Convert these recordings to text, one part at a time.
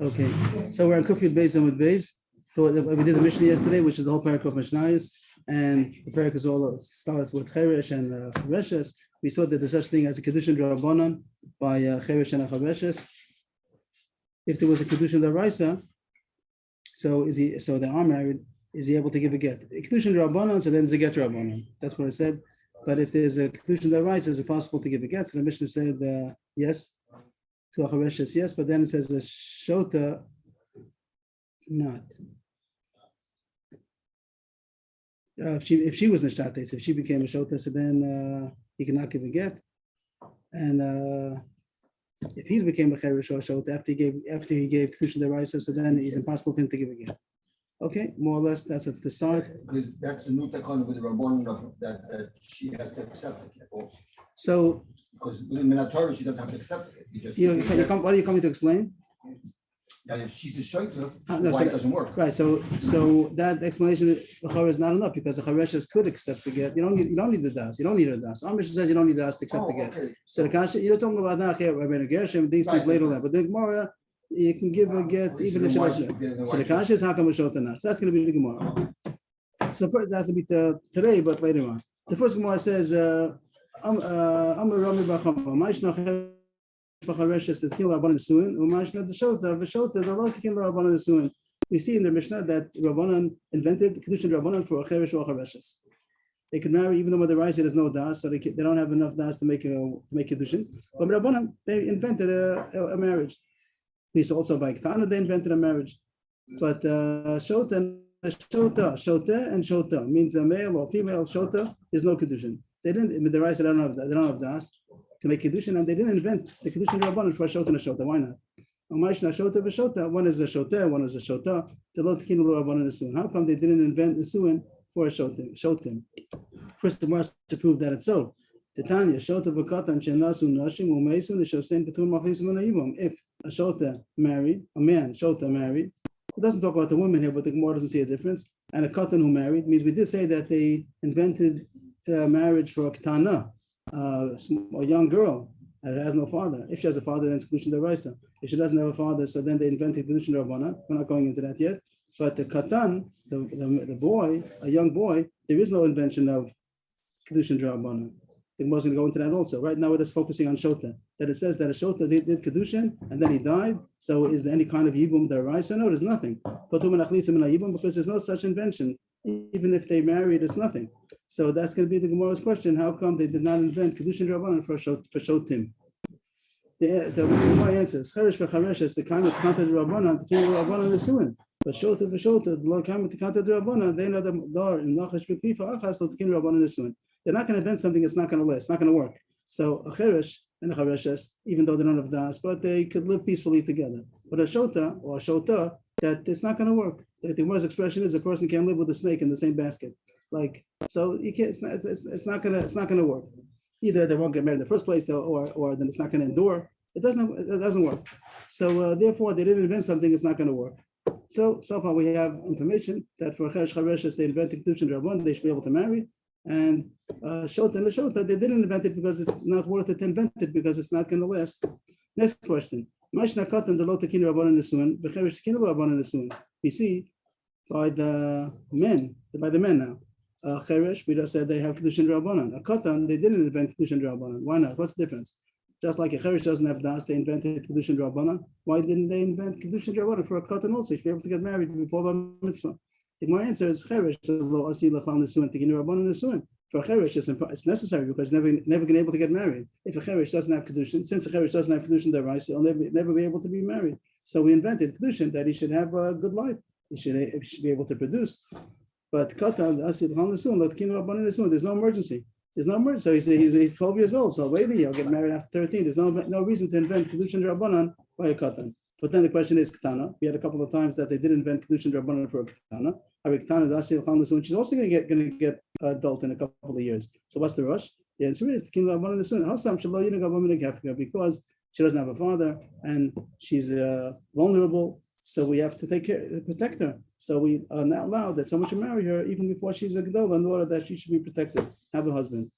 Okay, so we're on Kufiyud Beis and with Beis. So we did the Mishnah yesterday, which is the whole parak of Mishnayos, and the parak is all starts with Cheresh and Chareshes. We saw that there's such thing as a Kedushin Drabanan by Cheresh and Chareshes. If there was a Kedushin Daraisa, so they are married, is he able to give a get? A Kedushin Drabanan, so then there's a get Drabanan. That's what I said. But if there's a Kedushin Daraisa, is it possible to give a get? So the Mishnah said yes. To a Chareshes, yes, but then it says the Shota, not. If she was Nishtates, if she became a Shota, so then he cannot give a get. And if he became a Cheresh or a Shota after he gave Kedushin Daraisa, so then it's impossible for him to give a get. Okay, more or less that's at the start. Because that's the new takon with the Rabbanon of that she has to accept it also. So because with the Minatorah, she doesn't have to accept it. What are you coming to explain? That if she's a shoyta, no, why it doesn't work? Right. So that explanation is not enough because the Chareshes could accept the get. You don't need the das. You don't need a das. Our Mishnah says you don't need the das to accept the get. Okay. So the kasha you're talking about now. Rabbeinu Gershom, these things later on. But the Gemara, you can give a get even if she doesn't. So the kasha is how come a shota not? So that's going to be the Gemara. So first that to be today, but later on. The first Gemara says. We see in the Mishnah that Rabbanan invented Kedushin Rabbanan for a Cheresh or Chareshes. They could marry even though the Raisa there's no das, so they don't have enough das to make Kedushin. But Rabbanan, they invented a marriage. We saw also by Ktana they invented a marriage. But Shota and Shota means a male or female Shota is no Kedushin. They didn't, with the Raisa they don't have das to make Kedushin, and they didn't invent the Kedushin Rabbanan for a Shota and a Shota. Why not? One is a Shota, one is a Shota. How come they didn't invent the Suin for a Shotim? First of all, to prove that it's so. Titania, Shota Vakatan, Shenasu, Nashim, Umesun, the Shosin, Petum, Machisim, and Ayibum. If a Shota married, a man, Shota married, it doesn't talk about the woman here, but the Gemara doesn't see a difference. And a Katan who married means we did say that they invented marriage for a Ketana, a young girl that has no father. If she has a father, then it's Kedushin Daraisa. If she doesn't have a father, so then they invented Kedushin Rabbana. We're not going into that yet. But the Katan, the boy, a young boy, there is no invention of Kedushin Rabbana. The Gemara is going to go into that also. Right now, we're just focusing on Shota. That it says that a Shota did Kedushin and then he died. So is there any kind of Yibum Daraisa? No, there's nothing. Because there's no such invention. Even if they married, it's nothing. So that's going to be the Gemara's question. How come they did not invent Kedushin Rabbanan for Shotim? The Gemara answers, Cheresh for Chareshes, the kind of Kanta Rabbanan, the king of Rabbanan is suing. But Shota, the Lord came to Kanta Rabbanan, they know the door in Nachash B'Kri for Achas, the king of Rabbanan is suing. They're not going to invent something that's not going to last, it's not going to work. So a Cheresh and a Chareshes, even though they don't have das, but they could live peacefully together. But a Shota or a Shota, that it's not going to work. The Gemara's expression is a person can't live with a snake in the same basket. Like, so you can't. It's not gonna work. Either they won't get married in the first place, or then it's not going to endure. It doesn't work. So therefore, they didn't invent something that's not going to work. So far we have information that for Cheresh Chareshes they invented Kedushin Rabban, they should be able to marry. And Shota and the Shota, they didn't invent it because it's not worth it to invent it because it's not going to last. Next question. We see by the men now. Cheresh, we just said they have Kedushin Rabbanan. A Katan, they didn't invent Kedushin Rabbanan. Why not? What's the difference? Just like a Cheresh doesn't have das, they invented Kedushin Rabbanan. Why didn't they invent Kedushin Rabbanan for a Katan also? You should be able to get married before the mitzvah. The more answer is Cheresh, for Cheresh, it's necessary because never been able to get married. If a Cheresh doesn't have Kedushin, since a Cheresh doesn't have Kedushin Daraisa, he'll never be able to be married. So we invented Kedushin that he should have a good life. He should be able to produce. But Katan, there's no emergency. There's no emergency. So he's 12 years old. So maybe he'll get married after 13. There's no reason to invent Kedushin Rabbanan by a Katan. But then the question is Ketana. We had a couple of times that they did invent Kedushin Rabbanan for a Ketana. She's also going to get adult in a couple of years. So what's the rush? The answer is the king of Rabbanan is because she doesn't have a father and she's vulnerable. So we have to protect her. So we are not allowed that someone should marry her even before she's a gadol in order that she should be protected, have a husband.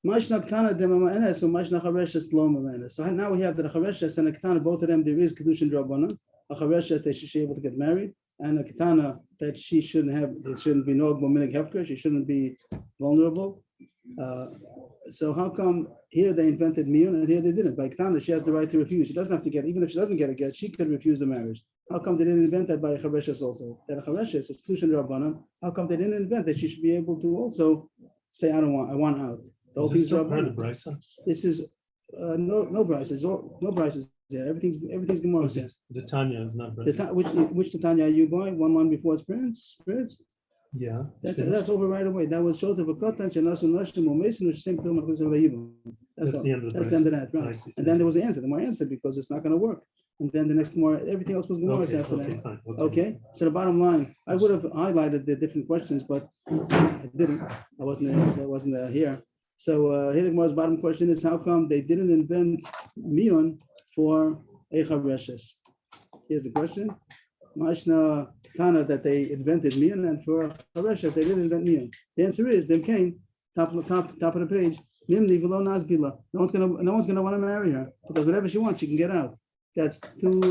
Mashna Ktana Dema Ma'anes, so Mashna Chareshes Lo Ma'anes. So now we have the Chareshes and the Ktana, both of them, there is Kedushin Drabanan. A Chareshes that she should be able to get married, and a Ktana that she shouldn't have, it shouldn't be no Minig Hefker, she shouldn't be vulnerable. So how come here they invented Miyun and here they didn't? By Ktana, she has the right to refuse. She doesn't have to get, even if she doesn't get a get, she could refuse the marriage. How come they didn't invent that by a Chareshes also? That a Chareshes is Kedushin Drabanan. How come they didn't invent that she should be able to also say, I want out? Is this still part of the Bryson? This is no prices, no prices there. Everything's Gemara. The Tanya is not The Bryson. which Tanya are you going? One before spirits? Yeah. That's over right away. That was Shota Vakotan, Shanasu Nashim, or Mason, which same That's all. the end of the That's the end of that, I right? see. And then there was the answer, the more answer, because it's not going to work. And then the next more, everything else was Gemara Okay, after okay, that. fine. Okay, so the bottom line, I would have highlighted the different questions, but I didn't. I wasn't here. So here the Gemara's bottom question is, how come they didn't invent Miyun for Eicha Reshes? Here's the question. Mashna Tana that they invented Miyun, and for Reshes they didn't invent Miyun. The answer is, them came, top of the page, Nimni Velo Nazbila. No one's gonna want to marry her, because whatever she wants, she can get out. That's too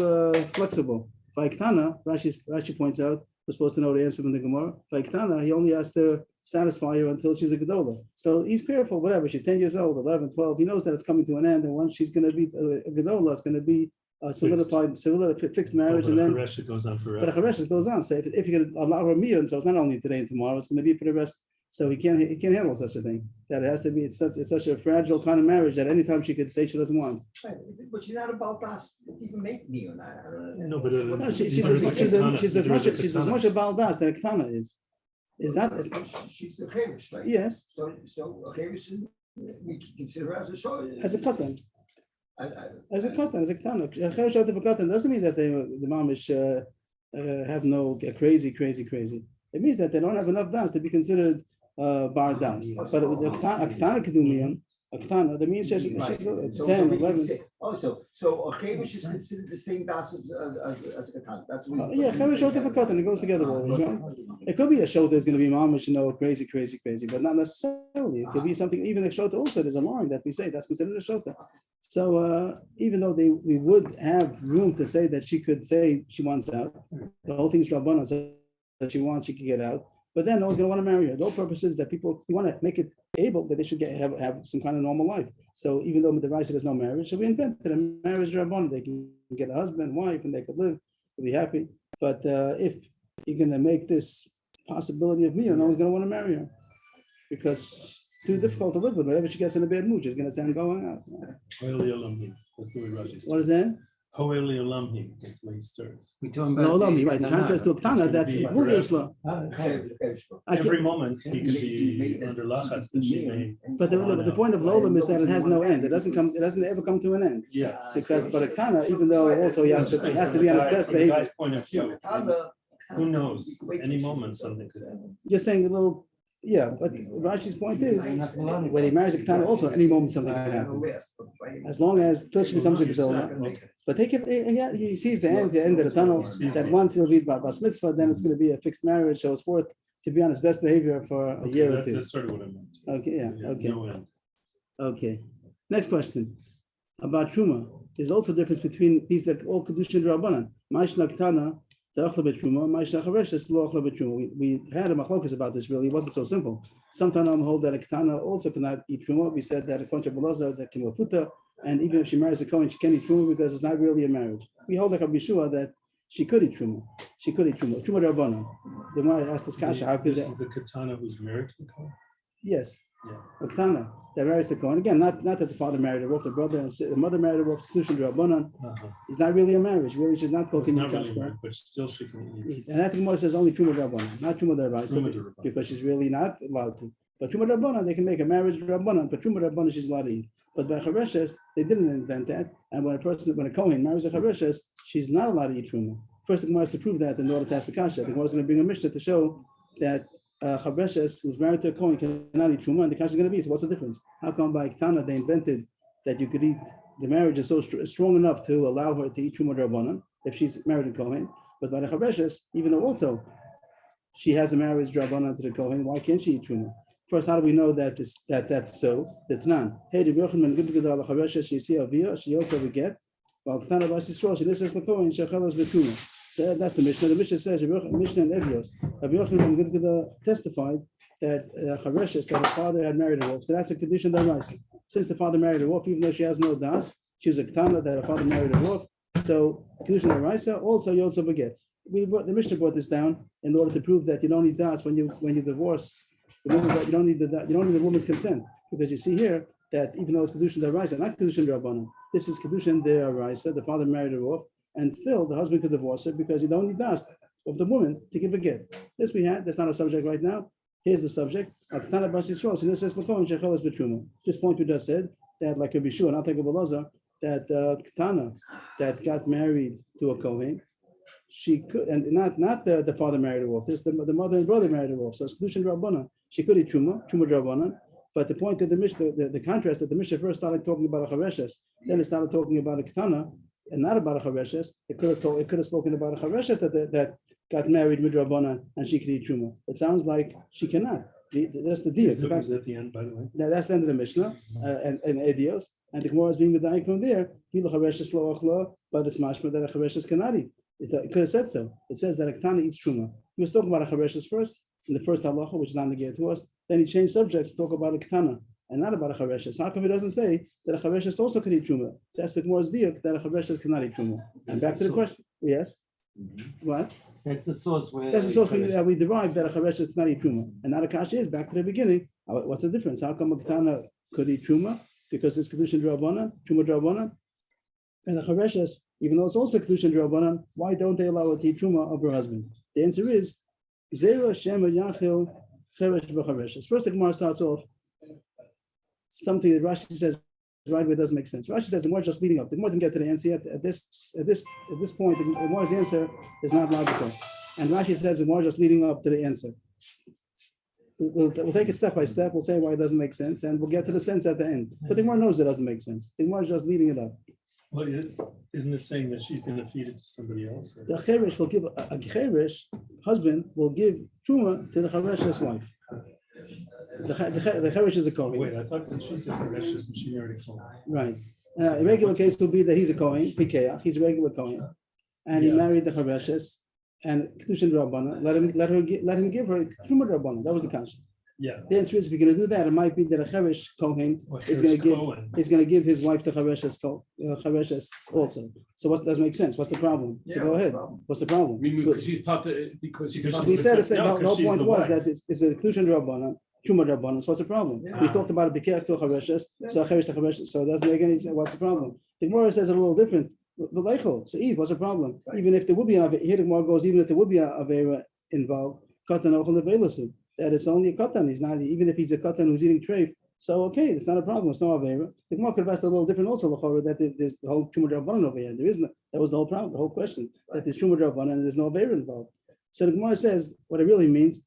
flexible. By Ktana, Rashi points out, we're supposed to know the answer from the Gemara. By Ktana, he only has to satisfy her until she's a Gedola. So he's careful, whatever, she's 10 years old, 11, 12, he knows that it's coming to an end, and once she's going to be a Gedola, it's going to be a solidified, fixed marriage, and then the goes on forever. but the Chareshes goes on. So if you're going to allow her Miyun, so it's not only today and tomorrow, it's going to be for the rest. So he can't handle such a thing. That it has to be, it's such a fragile kind of marriage that anytime she could say she doesn't want. Right, but she's not about us to even make me. No, but No, she's as much a baldas that a Ktana is. Is that? She's the Chavish, right? Yes. So a Chavish, we consider her as a show. As a Katan. As a I- Katan, as a Ktana. A Chavish out of a Katan doesn't mean that the mamish have no crazy. It means that they don't have enough das to be considered bar das. But it was a Ktana Kedumian. A Ktana, that means she's Right. 10, So we can 11. say- Oh, so a Chavish is considered the same das as a Katan. That's what. Yeah, Chavish out of a Katan, it goes together always, right? It could be a shota is going to be mamish, crazy, but not necessarily. It could be something, even a shota also, there's a line that we say that's considered a shota. So even though we would have room to say that she could say she wants out, the whole thing's Rabbana, so that she could get out. But then no one's going to want to marry her. The whole purpose is that you want to make it able that they should have some kind of normal life. So even though the Raisa there's no marriage, so we invented a marriage Rabbana. They can get a husband, wife, and they could live, to be happy. But if you're going to make this possibility of me, no one's going to want to marry her because it's too difficult to live with. Whenever she gets in a bad mood, she's going to say, I'm going out. That's the way Rashi What starts. is that? Hoeli Olamhi, that's the way he starts. We talking No, about. no, right. In contrast to a Ktana, that's be Vudish law. Every moment he could be under lachats that she may. But the point of Lolam is that it has no end. It doesn't ever come to an end. Yeah. Because but a Ktana, even though also he has to be on his best From the behavior. guy's point of view, who knows? Any moment something could happen. You're saying a little, yeah, but Rashi's point is, when he marries a Ktana also, any moment something can happen. As long as till she becomes a Gedola. Okay. But he sees the end of the tunnel, that once he'll be Bas Mitzvah, then it's going to be a fixed marriage, so it's worth to be on his best behavior for a year or two. That's sort of what I meant. Okay, yeah, okay. No end. Okay, next question about Truma. There's also a difference between these that all Kedushin Rabbanan. Ma'ishna Ktana, Ta'achla B'Truma, Ma'ishna Chareshes, Lo Achla B'Truma. We had a machlokas about this really, it wasn't so simple. Sometimes I'm hold that a Ktana also cannot eat Truma. We said that a Koncha Belazar, that can Wafuta, and even if she marries a Kohen, she can't eat Truma because it's not really a marriage. We hold like a Bishua that she could eat Truma. She could eat Truma. Truma Rabbanan. The one I asked this Kasha, how could This that? is the katana who's married to the Kohen? Yes. Yeah. A Ktana that marries the Kohen. Again, not that the father married her, both the brother and the mother married her, both Kedushin Rabbanan. Uh-huh. It's not really a marriage. Really, she's not It's cooking not the really kasper. married, but still she can eat. And that Gemara says only Truma Rabbanan, not Truma Truma Daraisa, D'Rabbanan. because she's really not allowed to. But Truma Rabbanan, they can make a marriage Rabbanan, but Truma Rabbanan, she's allowed to eat. But by Chareshes, they didn't invent that. And when a Kohen marries a Chareshes, she's not allowed to eat Truma. First, the Gemara has to prove that in order to ask the Kasha. The Gemara is going to bring a Mishnah to show that Chareshes, who's married to a Kohen, cannot eat Truma, and the Kasha is going to be, so what's the difference? How come by Ktana they invented that you could eat, the marriage is so strong enough to allow her to eat Truma Rabbanan if she's married to Kohen, but by the Chareshes, even though also she has a marriage Rabbanan to the Kohen, why can't she eat Truma? First, how do we know that that's so? The Tanan. Hey, the Yochanan good good ala charesha she see avia she also beget. Well, Tana Bas Yisrael she lists the Kohen shechelas betuma. That's the Mishnah. The Mishnah says Mishnah and Evios. Rabbi Yochanan good good testified that chareshes that her father had married a wolf. So that's a condition that arises. Since the father married a wolf, even though she has no das, she was a ketana that her father married a wolf. So condition that arises also you also beget. The Mishnah brought this down in order to prove that you don't need das when you divorce. The woman, you don't need the woman's consent, because you see here that even though it's kedushin deraisa, not kedushin derabanan, this is kedushin deraisa. The father married her off, and still the husband could divorce her because you don't need das of the woman to give a get. This we had. That's not a subject right now. Here's the subject. This point we just said that, like Rabbi Shua, not like Rabbi Lazar, that Ketana that got married to a Kohen, she could, and not the father married her off. This the mother and brother married her off. So it's kedushin derabanan. She could eat truma derabanan. But the point that the contrast that the Mishnah first started talking about a chareshes, then it started talking about a ketana and not about a chareshes. It could have spoken about a chareshes that got married midrabanan and she could eat truma. It sounds like she cannot. That's the deal. That's at the end, by the way. That's the end of the Mishnah and Edios. And the Gemara is being medayik from there. But it's mashma that a chareshes cannot eat. It could have said so. It says that a ketana eats truma. He was talking about a chareshes first, in the first halacha, which is not negated to us. Then he changed subjects to talk about a ketana and not about a chareshes. How come he doesn't say that a chareshes also could eat truma? That's the Gemara's diuk that a chareshes cannot eat truma. And back to the question. Yes. What? That's the source where. That's the source we derived that a chareshes cannot eat truma. And now the kasha is back to the beginning. What's the difference? How come a ketana could eat truma? Because it's kedushin d'Rabbanan, truma d'Rabbanan, and a chareshes, even though it's also kedushin d'Rabbanan, why don't they allow her to eat truma of her husband? The answer is zera shema yachil cheresh b'chareshes. First, the Gemara starts off something that Rashi says right where it doesn't make sense. Rashi says the Gemara is just leading up. The Gemara didn't get to the answer yet. At this point, the Gemara's answer is not logical, and Rashi says the Gemara is just leading up to the answer. We'll take it step by step. We'll say why it doesn't make sense, and we'll get to the sense at the end. But the Gemara knows it doesn't make sense. The Gemara is just leading it up. Well, isn't it saying that she's going to feed it to somebody else? Or? The cheresh will give a cheresh husband will give truma to the cheresh's wife. The cheresh is a kohen. Wait, I thought that she's a cheresh and she married a kohen. Right. A regular case would be that he's a kohen, pikeach. He's a regular kohen, and he married the chereshes. And kedushin d'Rabbanan, let him give her truma d'Rabbanan. That was the concept. Yeah. The answer is, if you're going to do that, it might be that a cheresh kohen is going to give his wife to chereshes also. So what doesn't make sense? What's the problem? So go ahead. What's the problem? Because she's part of We said the whole point was that it's a kedushin d'Rabbanan, truma d'Rabbanan. So what's the problem? We talked about a bikech to a chereshes, so a cheresh to chereshes. So it doesn't make any sense. What's the problem? The Gemara says it a little different. The leichel, so what's the problem? Even if there would be an here the Gemara goes, even if there would be a avera involved, katan ochel nevelasu, that it's only a katan. He's not, even if he's a katan who's eating treif, so okay, it's not a problem. It's no avera. The Gemara could have asked a little different also, that there's the whole truma d'Rabbanan over here. There isn't. That was the whole problem, the whole question, that there's truma d'Rabbanan and there's no avera involved. So the Gemara says what it really means.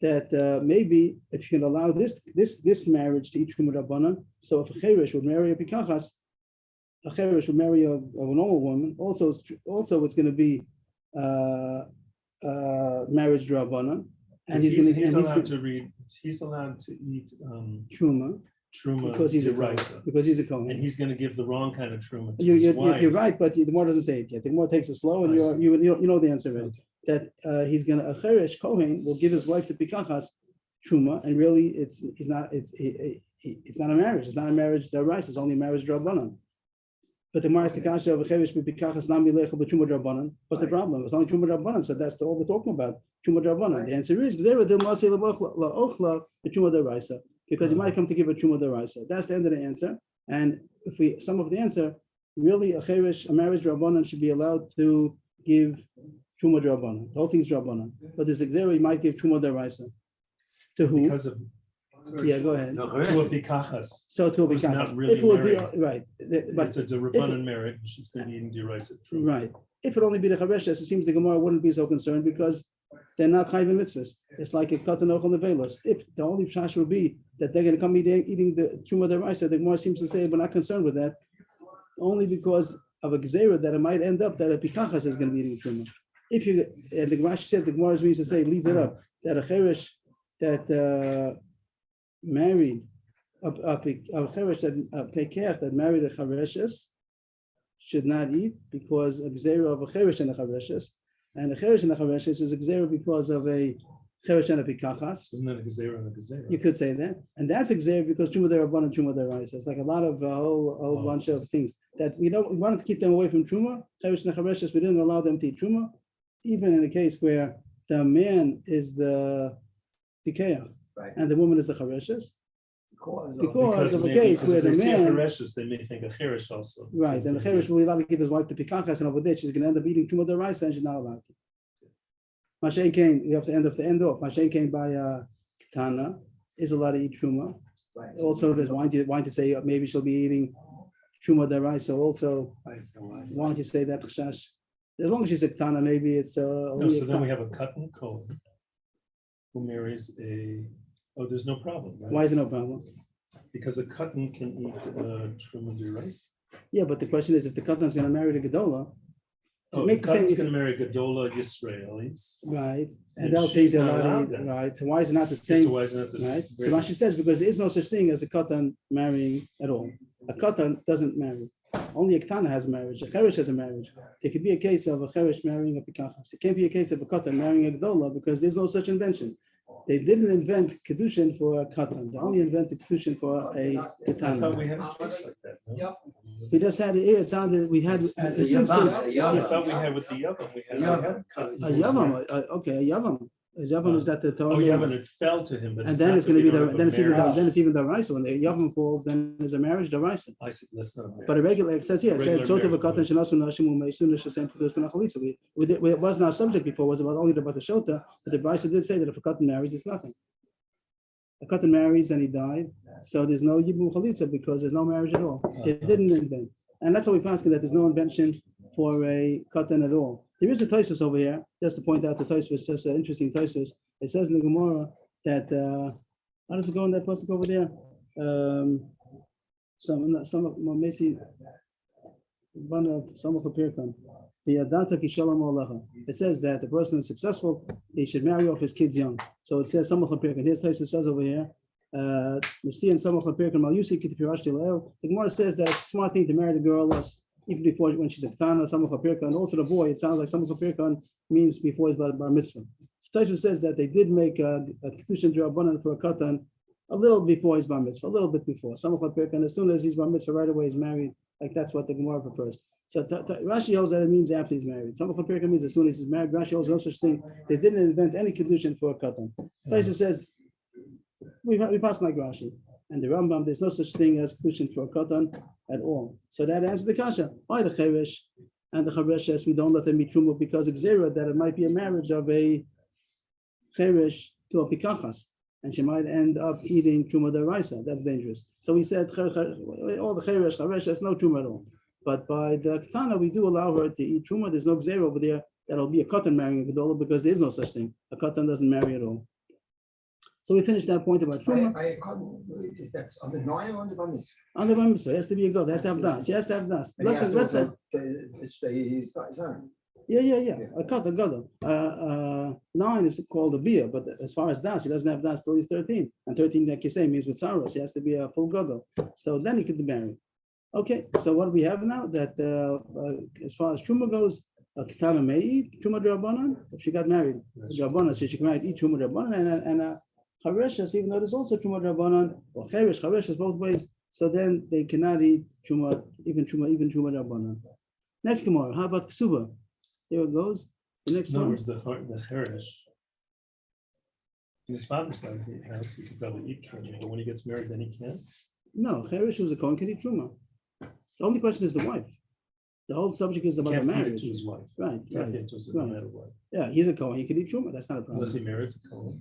That maybe if you can allow this marriage to eat truma d'Rabbanan, so if a cheresh would marry a pikachas, a cheresh would marry a normal woman. Also, it's going to be marriage d'Rabbanan, and he's allowed to eat truma because he's a kohen, and he's going to give the wrong kind of truma to his his wife. You're right, but the Gemara doesn't say it yet. The Gemara takes it slow, and you know the answer already. That he's going to a cheresh kohen will give his wife the pikachas truma, and really it's not a marriage. It's not a marriage d'Oraisa. It's only a marriage d'Rabbanan. But the Gemara is the kasha of a cheresh b'pikachas nam yilechel b'truma d'Rabbanan. What's the problem? It's only truma d'Rabbanan, so that's all we're talking about. Truma d'Rabbanan. The answer is gzera d'masei la'ochla b'truma d'Oraisa, because he might come to give a truma d'Oraisa. That's the end of the answer. And if we sum up the answer, really a marriage d'Rabbanan should be allowed to give truma d'Rabbanan. The whole thing's d'Rabbanan. But there's gzera he might give truma d'Oraisa. To who? Because of go ahead. To a pikachas. So to a pikachas. Not really if it would be married. right, but it's a d'Rabbanan marriage. She's going to be eating d'Oraisa truma. Right. If it only be the chareshes, it seems the Gemara wouldn't be so concerned because they're not chayvim mitzvahs. It's like a katan ochel nevelos. If the only shash would be that they're going to come eating the truma d'Oraisa, the Gemara seems to say we're not concerned with that, only because of a gzera that it might end up that a pikachas is going to be eating truma. If you, and the Gemara says the Gemara means to say leads it up that a cheresh that married a cheresh that pekech that married a chereshes should not eat because a gzera of a cheresh and a chereshes, and a cheresh and a chereshes is a gzera because of a cheresh and a pikachas. Isn't that a gezerah and a gezerah? You could say that, and that's a gzera because truma derabban and truma deraisa. It's like a lot of whole bunch of things that we wanted to keep them away from truma. Cheresh and chereshes, we didn't allow them to eat truma, even in a case where the man is the pikeach and the woman is the chereshes. Because of a case where the man, they may think a cheresh also. right, and the cheresh will be allowed to give his wife the pikachas, and over there she's going to end up eating truma deraisa, and she's not allowed to. Mashen came, you have to end off. Mashen came by Ketana, is allowed to eat truma. Right. Also, there's why to say maybe she'll be eating truma deraisa. Also, why don't you say that chashash? As long as she's a Ketana, maybe it's No, so then we have a katan kohen who marries a. Oh, there's no problem, right? Why is it no problem? Because a katan can eat truma deraisa. Yeah, but the question is, if the Katan is going to marry the Gedola, Oh, the katan's going to marry Gedola Yisraelis. right, and And they'll she's take their not body, allowed that. right? So why is it not the So same? why isn't it the Right. same? So Rashi says because there is no such thing as a Katan marrying at all. A Katan doesn't marry. Only a Ketana has a marriage. A Cheresh has a marriage. There could be a case of a Cheresh marrying a Pikachas. It can't be a case of a Katan marrying a Gdola because there's no such invention. They didn't invent Kedushin for a Katan. They only invented Kedushin for a I thought Ketana. we had a case like that. No? We just had it here. It sounded we had. As a It seems to- I thought we had with the yavam. We had a katan. a Yavam. Okay, a Yavam. A Yavam is that the Torah. Oh, yavam. It fell to him, but And then it's not going to be that we the don't then it's have a even the, marriage. then it's even the Raisa. When the Yavam falls, then there's a marriage, the Raisa. I said that's not a marriage. But a regular, it says here, it said, Regular Shota marriage, v'katan shenasu nashim u'meisunu shesem produce b'nachalisa. It wasn't our subject before, it was about only about the Shota, but the Brisa did say that if a katan marries, it's nothing. A katan marries and he died, so there's no yibum chalitza because there's no marriage at all. They didn't invent. And that's how we pass that there's no invention for a katan at all. There is a Tosfos over here, just to point out the Tosfos, just an interesting Tosfos. It says in the Gemara that, how does it go in that pasuk over there? Some of Messi, one of some of the Pirkan. It says that the person is successful, he should marry off his kids young. So it says some of the Pirkan. Here's Tosfos says over here. The Gemara says that it's a smart thing to marry the girl even before when she's a ketana, some of her pirkan, and also the boy. It sounds like some of her pirkan means before his bar mitzvah. So Tosfos says that they did make a kedushin d'rabbanan for a katan a little before his bar mitzvah, a little bit before. Some of her pirkan, as soon as he's bar mitzvah, right away he's married. Like that's what the Gemara prefers. So Rashi holds that it means after he's married. Some of the pirkan means as soon as he's married. Rashi holds no such thing. They didn't invent any kedushin for a katan. Tosfos says we pass like Rashi. And the Rambam, there's no such thing as kedushin for a katan at all. So that answers the kasha. Why the cheresh and the chereshes, we don't let them eat truma because of zera, that it might be a marriage of a cheresh to a pikachas, and she might end up eating truma deraisa. That's dangerous. So we said all the chereshes, no truma at all. But by the ketana, we do allow her to eat truma. There's no zera over there that'll be a katan marrying a gedola because there's no such thing. A katan doesn't marry at all. So we finished that point about truma. That's on the Noah on the Bamis. On the Bamisa, it has to be a god. It has to have das. It has to have das. Less than. Yeah. A cut, a god. 9 is called a beer, but as far as das, he doesn't have das till he's 13. And 13, like you say, means with saros. He has to be a full god. So then he could be married. Okay, so what do we have now? That as far as truma goes, a ketana may eat truma d'rabbanan if she got married. D'rabbanan, so she can eat truma d'rabbanan and chareshes, even though there's also truma d'rabbanan or chareshes both ways. So then they cannot eat truma, even truma d'rabbanan. Next Gemara, how about ksuba? Here it goes. The next In other one. words, the cheresh in his father's house, he could probably eat truma, but when he gets married, then he can't. No, cheresh who's a kohen can eat truma. The only question is the wife. The whole subject is about the Can't feed it marriage. to his wife. Right. Can't feed it to his wife, no matter what. Yeah, he's a kohen. He can eat truma. That's not a problem. Unless he marries a kohen.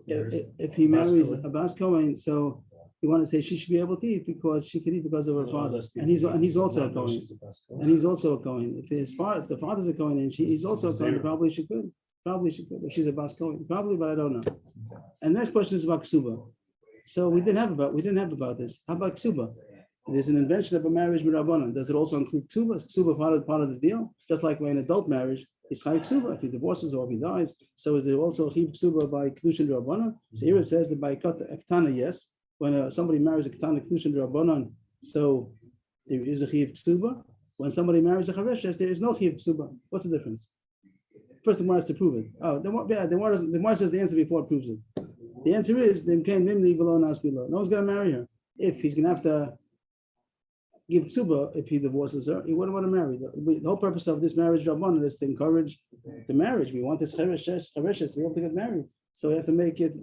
If he Bas marries Cohen. a Bas Cohen, so you want to say she should be able to eat because she can eat because of her father, Unless and he's people also a not know Cohen, she's a Bas Cohen. and he's also a Cohen. If the father's a Cohen and he's also a Cohen, probably she could. Probably she could if she's a Bas Cohen. Probably, but I don't know. And next question is about ksuba. So we didn't have about this. How about ksuba? There's an invention of a marriage Rabbanan. Does it also include ksuba? Is ksuba part of the deal? Just like when an adult marriage is chayv ksuba, if he divorces or if he dies. So is there also chayv ksuba by kedushin Rabbanan? So here it says that by ktana, yes. When somebody marries a ktana kedushin Rabbanan, so there is a chayv ksuba. When somebody marries a chareshes, there is no chayv ksuba. What's the difference? First, the Gemara has to prove it. Oh, the Gemara says the answer before it proves it. The answer is no one's going to marry her. If he's going to have to give ksuba if he divorces her, he wouldn't want to marry. The whole purpose of this marriage Rabbanan is to encourage the marriage. We want this chereshes to be able to get married. So we have to make it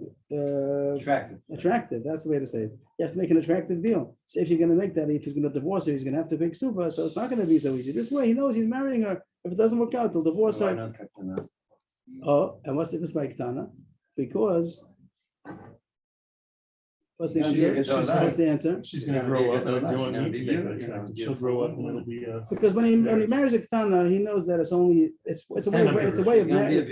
attractive. That's the way to say it. You have to make an attractive deal. So if you're going to make that, if he's going to divorce her, he's going to have to pay ksuba. So it's not going to be so easy. This way, he knows he's marrying her. If it doesn't work out, he'll divorce her. Oh, and what's the difference by ktana? Because what's the answer? She's going to grow up, and you don't need to make her attractive. She'll grow up, and it'll be. Because when he marries a ktana, he knows that it's a way of marriage.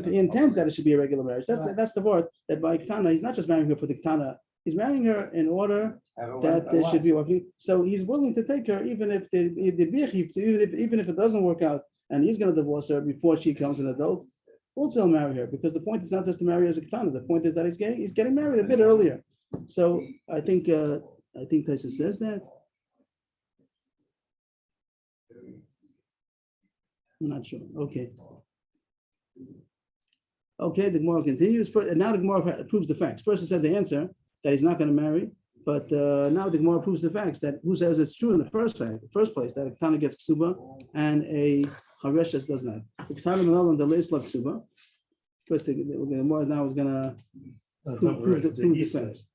He intends that it should be a regular marriage. That's the word that by ktana, he's not just marrying her for the ktana. He's marrying her in order that there should be working. So he's willing to take her, even if even if it doesn't work out, and he's going to divorce her before she becomes an adult. We'll still marry her because the point is not just to marry as a ktana. The point is that he's getting married a bit earlier. So I think Taisa says that. I'm not sure. Okay. Okay, the Gemara continues. And now the Gemara proves the facts. First it said the answer that he's not going to marry, but now the Gemara proves the facts that who says it's true in the first place that a ktana gets ksuba and a chareshes does not. The ktana menal and the leis la ksuba. First, the Gemara now is going to prove the facts.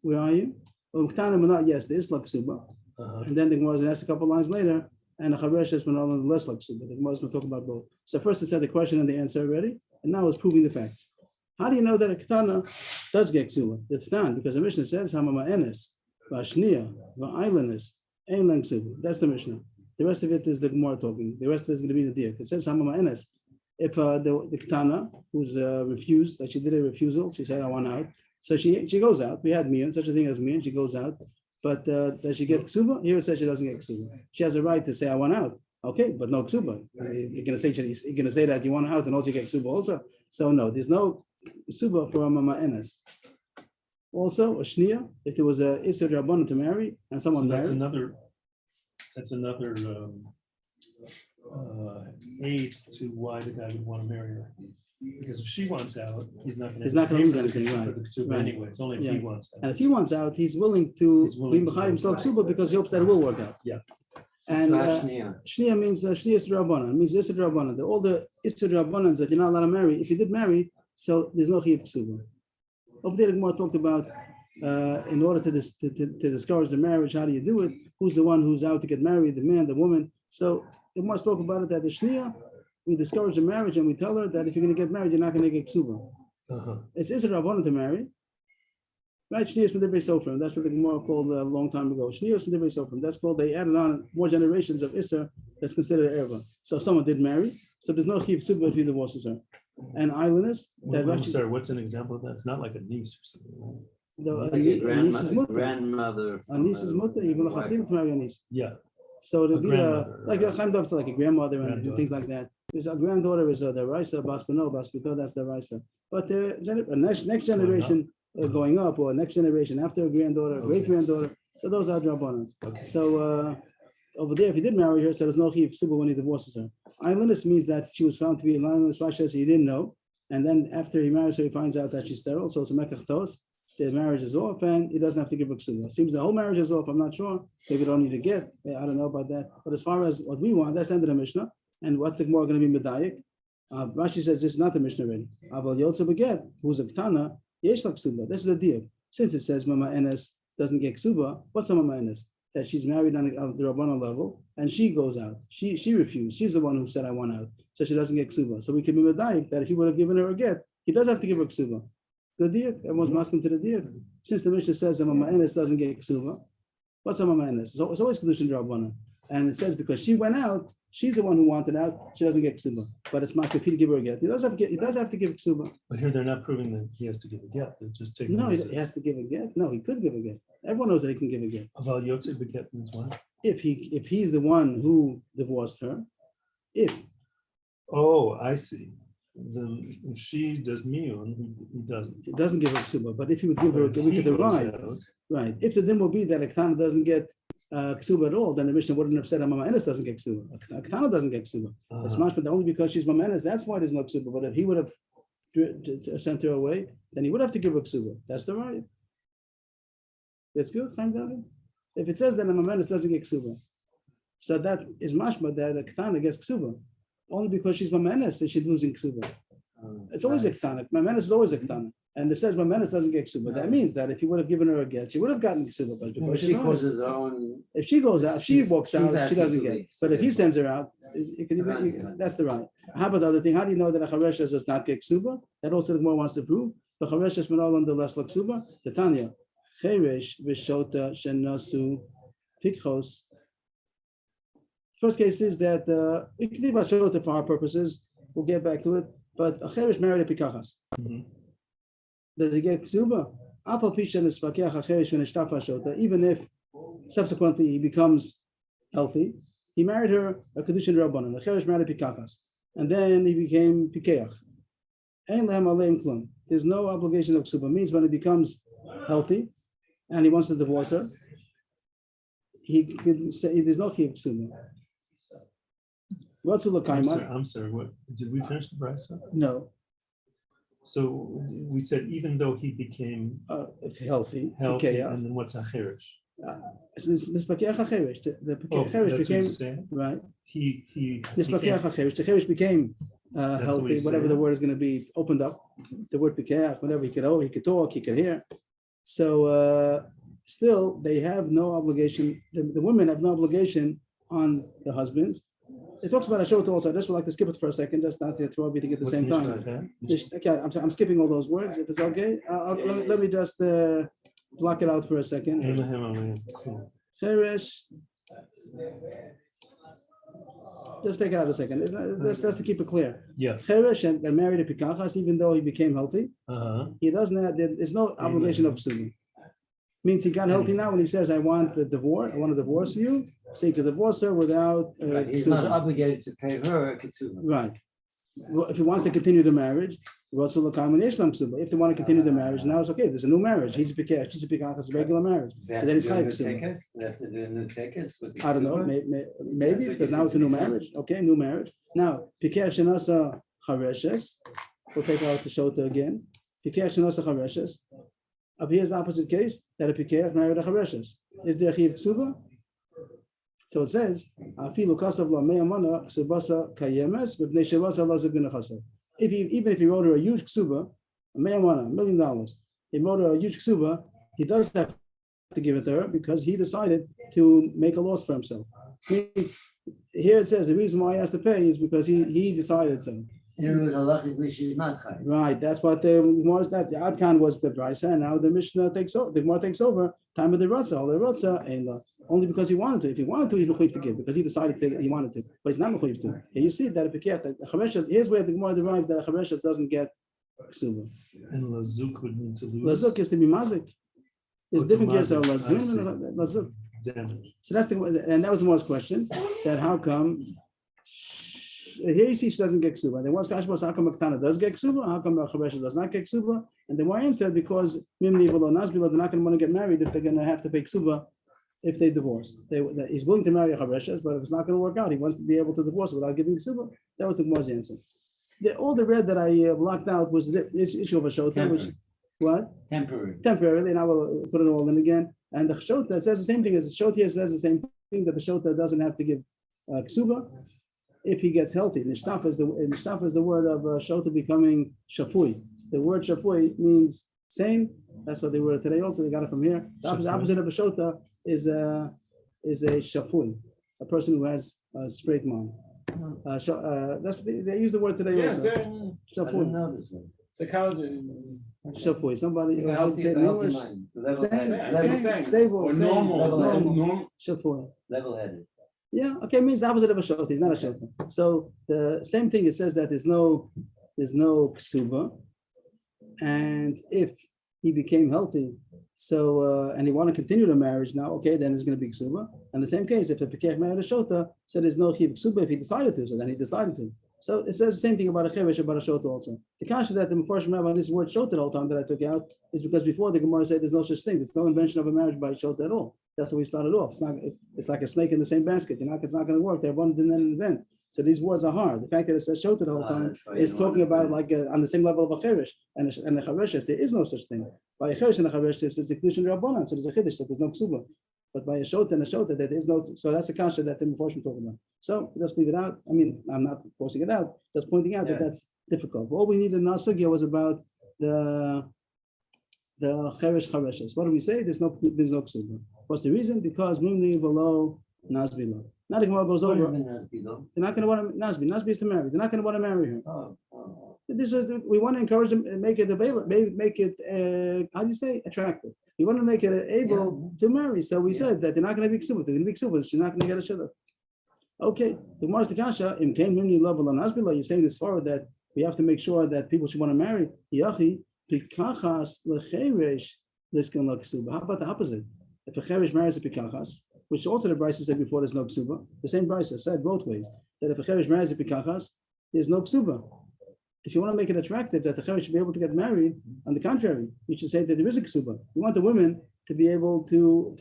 Where are you? Well, ktana menal, yes, there is la ksuba, and then the Gemara is going to ask a couple lines later, and the chareshes menal and the leis la ksuba. The Gemara is going to talk about both. So first it said the question and the answer already, and now it's proving the facts. How do you know that a ktana does get ksuba? The Tnan, because the Mishnah says hamama enes, v'ashniya, v'aylanis, ein len ksuba. That's the Mishnah. The rest of it is the Gemara talking. The rest of it is going to be the diak. It says hamama enes. If the ktana who's refused, that she did a refusal, she said I want out. So she goes out. We had mian, such a thing as mian. She goes out, but does she get ksuba? Here it says she doesn't get ksuba. She has a right to say I want out. Okay, but no ksuba. You're going to say that you want out and also get ksuba also. So no, there's no suba for a mama enes. Also, a shnia, if there was a isser rabbanon to marry and someone So married. that's another aid to why the guy would want to marry her. Because if she wants out, he's not going to lose anything, for right? the ksuba Right. anyway. It's only if he wants out. And if he wants out, he's willing to be b'chayim himself suba because he hopes that it will work out. Yeah. And shnia means shnia is rabbanon. Means isser rabbanon. All the isser rabbanons that you're not allowed to marry. If you did marry, so there's no chiyuv ksuba. Over there, the Gemara talked about in order to discourage the marriage, how do you do it? Who's the one who's out to get married? The man, the woman. So the Gemara spoke about it that the shnia, we discourage the marriage and we tell her that if you're going to get married, you're not going to get ksuba. It's isser rabbanon to marry. Right, Shnius Medivei Sofrim. That's what the Gemara called a long time ago. Shnius Medivei Sofrim. That's called, they added on more generations of Isser that's considered erva. So if someone did marry, so there's no chiyuv ksuba if he divorces her. And islanders, I'm sorry, what's an example of that? It's not like a niece or something. Right? Like A niece is mutter. grandmother. A niece is mutter, even the chachim to marry a niece. Yeah. So it'll A be grandmother, like a Chaim Dov, like a grandmother and things like that. There's a granddaughter is the Raisa, Bas Beno, Bas Bito, that's the Raisa. But the next generation going up, or next generation after a granddaughter, great granddaughter, so those are drabbanans. Okay. So over there, if he did marry her, so there's no chiyuv ksuba when he divorces her. Islandess means that she was found to be an islandess. Rashi says he didn't know, and then after he marries her, he finds out that she's sterile. So it's a mekach tos. The marriage is off, and he doesn't have to give her ksuba. It seems the whole marriage is off. I'm not sure. Maybe they don't need to get. I don't know about that. But as far as what we want, that's the end of the Mishnah. And what's the Gemara going to be medayik? Rashi says this is not the Mishnah already. Aval yotze beget, who's a ktana, yesh la ksuba. This is a deal. Since it says mama enes doesn't get ksuba, what's a mama enes? That she's married on the Rabbana level, and she goes out. She refused. She's the one who said I want out, so she doesn't get ksuba. So we can be medayik that if he would have given her a get, he does have to give her ksuba. The deal, everyone's masking to the deal. Since the Mishnah says a mama enes doesn't get ksuba, what's a mama enes? So it's always kedushin Rabbana, and it says because she went out, she's the one who wanted out, she doesn't get ksuba. But it's mashma if he give her a get. He does have to give ksuba. But here they're not proving that he has to give a get. They're just taking. No, he has to give a get. No, he could give a get. Everyone knows that he can give a get. Aval yotze beget means what? If he's the one who divorced her, Oh, I see. Then if she does miyun, he doesn't. it doesn't give her ksuba. But if he would give her, But we he could goes arrive. out. Right. If the din will be that a ketana doesn't get ksuba at all, then the Mishnah wouldn't have said a mama enes doesn't get ksuba. A ketana doesn't get ksuba. It's mashma only because she's mama enes. That's why there's no ksuba. But if he would have sent her away, then he would have to give her ksuba. That's the right. That's good. Fine, David. If it says that a mama enes doesn't get ksuba, so that is mashma that a ketana gets ksuba. Only because she's mama enes that she's losing ksuba. It's always a ketana. Mama enes is always a ketana. And it says mama enes doesn't get ksuba. That means that if he would have given her a get, she would have gotten ksuba. But because She causes her own. if she goes out, if she walks out, she asking doesn't to get. leave. But if he sends her out, that's the right. How about the other thing? How do you know that a chareshes does not get ksuba? That also the Gemara wants to prove. The chareshes menol on the less ksuba. The Tanya cheresh v'shota shenasu pikchos. First case is that we can leave shota for our purposes. We'll get back to it. But a cheresh married a pikachas. Does he get ksuba? Even if subsequently he becomes healthy, he married her a kedushin rabbanon. The cheresh married a pikachas, and then he became pikeach. There's no obligation of ksuba. Means when he becomes healthy and he wants to divorce her, he could say there's no chiyuv ksuba. What's I'm sorry. What did we finish the brisa? No. So we said even though he became Healthy, healthy, and then what's a cherish? This pakeach hacheresh, the pakeach became right. He This pakeach hacheresh, the cheresh became healthy. Whatever the word is going to be, opened up. The word pakeach, whatever he could talk, he could hear. So still, they have no obligation. The women have no obligation on the husbands. It talks about a shota also. I just would like to skip it for a second, just not to throw everything at the same time. Okay, I'm skipping all those words. If it's okay, let me just block it out for a second. Cheresh. Just take it out a second. Just to keep it clear. Yeah. Cheresh and married a pikachas, even though he became healthy, he doesn't have. There's no obligation of psulim. Means he got healthy now when he says, I want to divorce you, so he could divorce her without He's not obligated to pay her a ksuba. Right. Well, if he wants to continue the marriage, if they want to continue the marriage, now it's okay. There's a new marriage. He's a pikach, she's a pikach, it's a regular marriage. So then it's like I don't know, maybe because now it's a new marriage. Okay, new marriage. Now, pikach shenasa chareshes. We'll take out the shota again. Pikach shenasa chareshes. Up here's the opposite case that a pikach married a chareshes. Is there a chiyuv ksuba? So it says, even if he wrote her a huge ksuba, $1 million, he wrote her a huge ksuba, he does have to give it to her because he decided to make a loss for himself. Here it says the reason why he has to pay is because he decided so. It was halachically she's not chayav. Right, that's what the Gemara that the Adkan was the brisa, and now the Mishnah takes over. The Gemara takes over. Time of the Ratzah, and only because he wanted to. If he wanted to, he's mechuyev to give because he decided he wanted to, but he's not mechuyev to. And you see that if that chareshes, here's where the Gemara derives that a chareshes doesn't get ksuba. And lazuk would need to lose. Lazuk is to be mazik. There's different cases of lazuk and lazuk. So that's and that was the most question that how come. Here you see she doesn't get ksuba. Then what's Kashbos? How come a ketana does get ksuba? How come a chareshes does not get ksuba? And the Wayan said because mimni v'lo nasbila, they're not going to want to get married if they're going to have to pay ksuba if they divorce. He's willing to marry a chareshes, but if it's not going to work out, he wants to be able to divorce without giving ksuba. That was the Gemara's answer. All the red that I blocked out was the issue of a shota, which what? Temporarily, and I will put it all in again. And the shota says the same thing as the shota here says the same thing that the shota doesn't have to give ksuba. If he gets healthy, nishtaf is the word of shota becoming shafui. The word shafui means sane. That's what they were today. Also, they got it from here. The opposite of a shota is a shafui, a person who has a straight mind. That's what they use the word today. Also. Shafui. Psychology. Shafui. Somebody how do you say it in English? Sane, stable, or normal. Shafui. Level-headed. Yeah, okay, means the opposite of a shota. He's not a shota. So the same thing, it says that there's no ksuba. And if he became healthy, so and he want to continue the marriage now, okay, then it's going to be ksuba. And the same case, if the pekech married a shota, so there's no chiv ksuba if he decided to, so then he decided to. So it says the same thing about a chevesh, about a shota also. The kasha that the Mefarshim have on this word shota the whole time that I took out is because before the Gemara said there's no such thing. There's no invention of a marriage by shota at all. That's how we started off. It's like a snake in the same basket. It's not going to work. Everyone didn't invent. So these words are hard. The fact that it says shota the whole time is talking about like on the same level of a cheresh and a chareshes. There is no such thing. By a cheresh and a chareshes, it's a kedushin rabbanan. So there's a chiddush that there's no ksuba. But by a shota and a shota, there is no. So that's a kasha that the Mefarshim talking about. So just leave it out. I mean, I'm not forcing it out. Just pointing out that that's difficult. All we needed in our sugya was about the cheresh chareshes. What do we say? There's no ksuba. What's the reason? Because mimni below nasbi lo. Now the Gemara goes over. They're not going to want to Nasbi. Nasbi is to marry. They're not going to want to marry her. This is we want to encourage them and make it available, make it how do you say attractive. We want to make it able to marry. So we said that they're not going to be ksuba. They're going to be ksuba. She's not going to get a shidduch. Okay. The Gemara Kasha im kain mimni level on Nasbi. You're saying this forward that we have to make sure that people should want to marry. Yachi pikachas lecheresh liskan la ksuba. How about the opposite? If a cheresh marries a pikachas, which also the Brisa said before there's no ksuba. The same Brisa said both ways that if a cheresh marries a pikachas, there's no ksuba. If you want to make it attractive that the cheresh should be able to get married, on the contrary, you should say that there is a ksuba. You want the women to be able to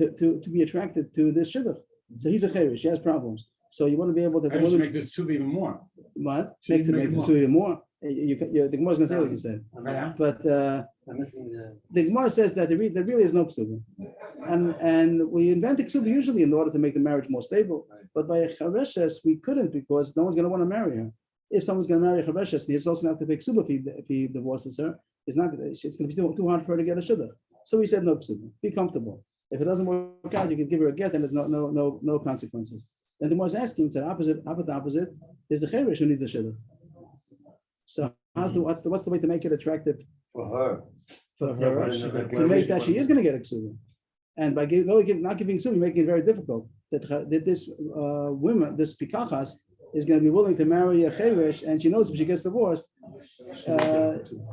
be attracted to this shidduch. So he's a cheresh, he has problems. So you want to be able to the women make this ksuba even more. what Should make the ksuba even more. The Gemara is going to say what you said, but I'm missing the Gemara says that there really is no ksuba, and we invent the ksuba usually in order to make the marriage more stable. But by a chareshes we couldn't because no one's going to want to marry her. If someone's going to marry a chareshes, he's also going to have to pay ksuba if he divorces her. It's going to be too hard for her to get a shidduch. So we said no ksuba. Be comfortable. If it doesn't work out, you can give her a get, and there's no consequences. Then the Gemara is asking, it's the opposite is the cheresh who needs a shidduch. So what's the way to make it attractive for her? To make that she is going to get a ksuba, and by not giving ksuba, you're making it very difficult. That this woman, this pikachas, is going to be willing to marry a cheresh, and she knows if she gets divorced,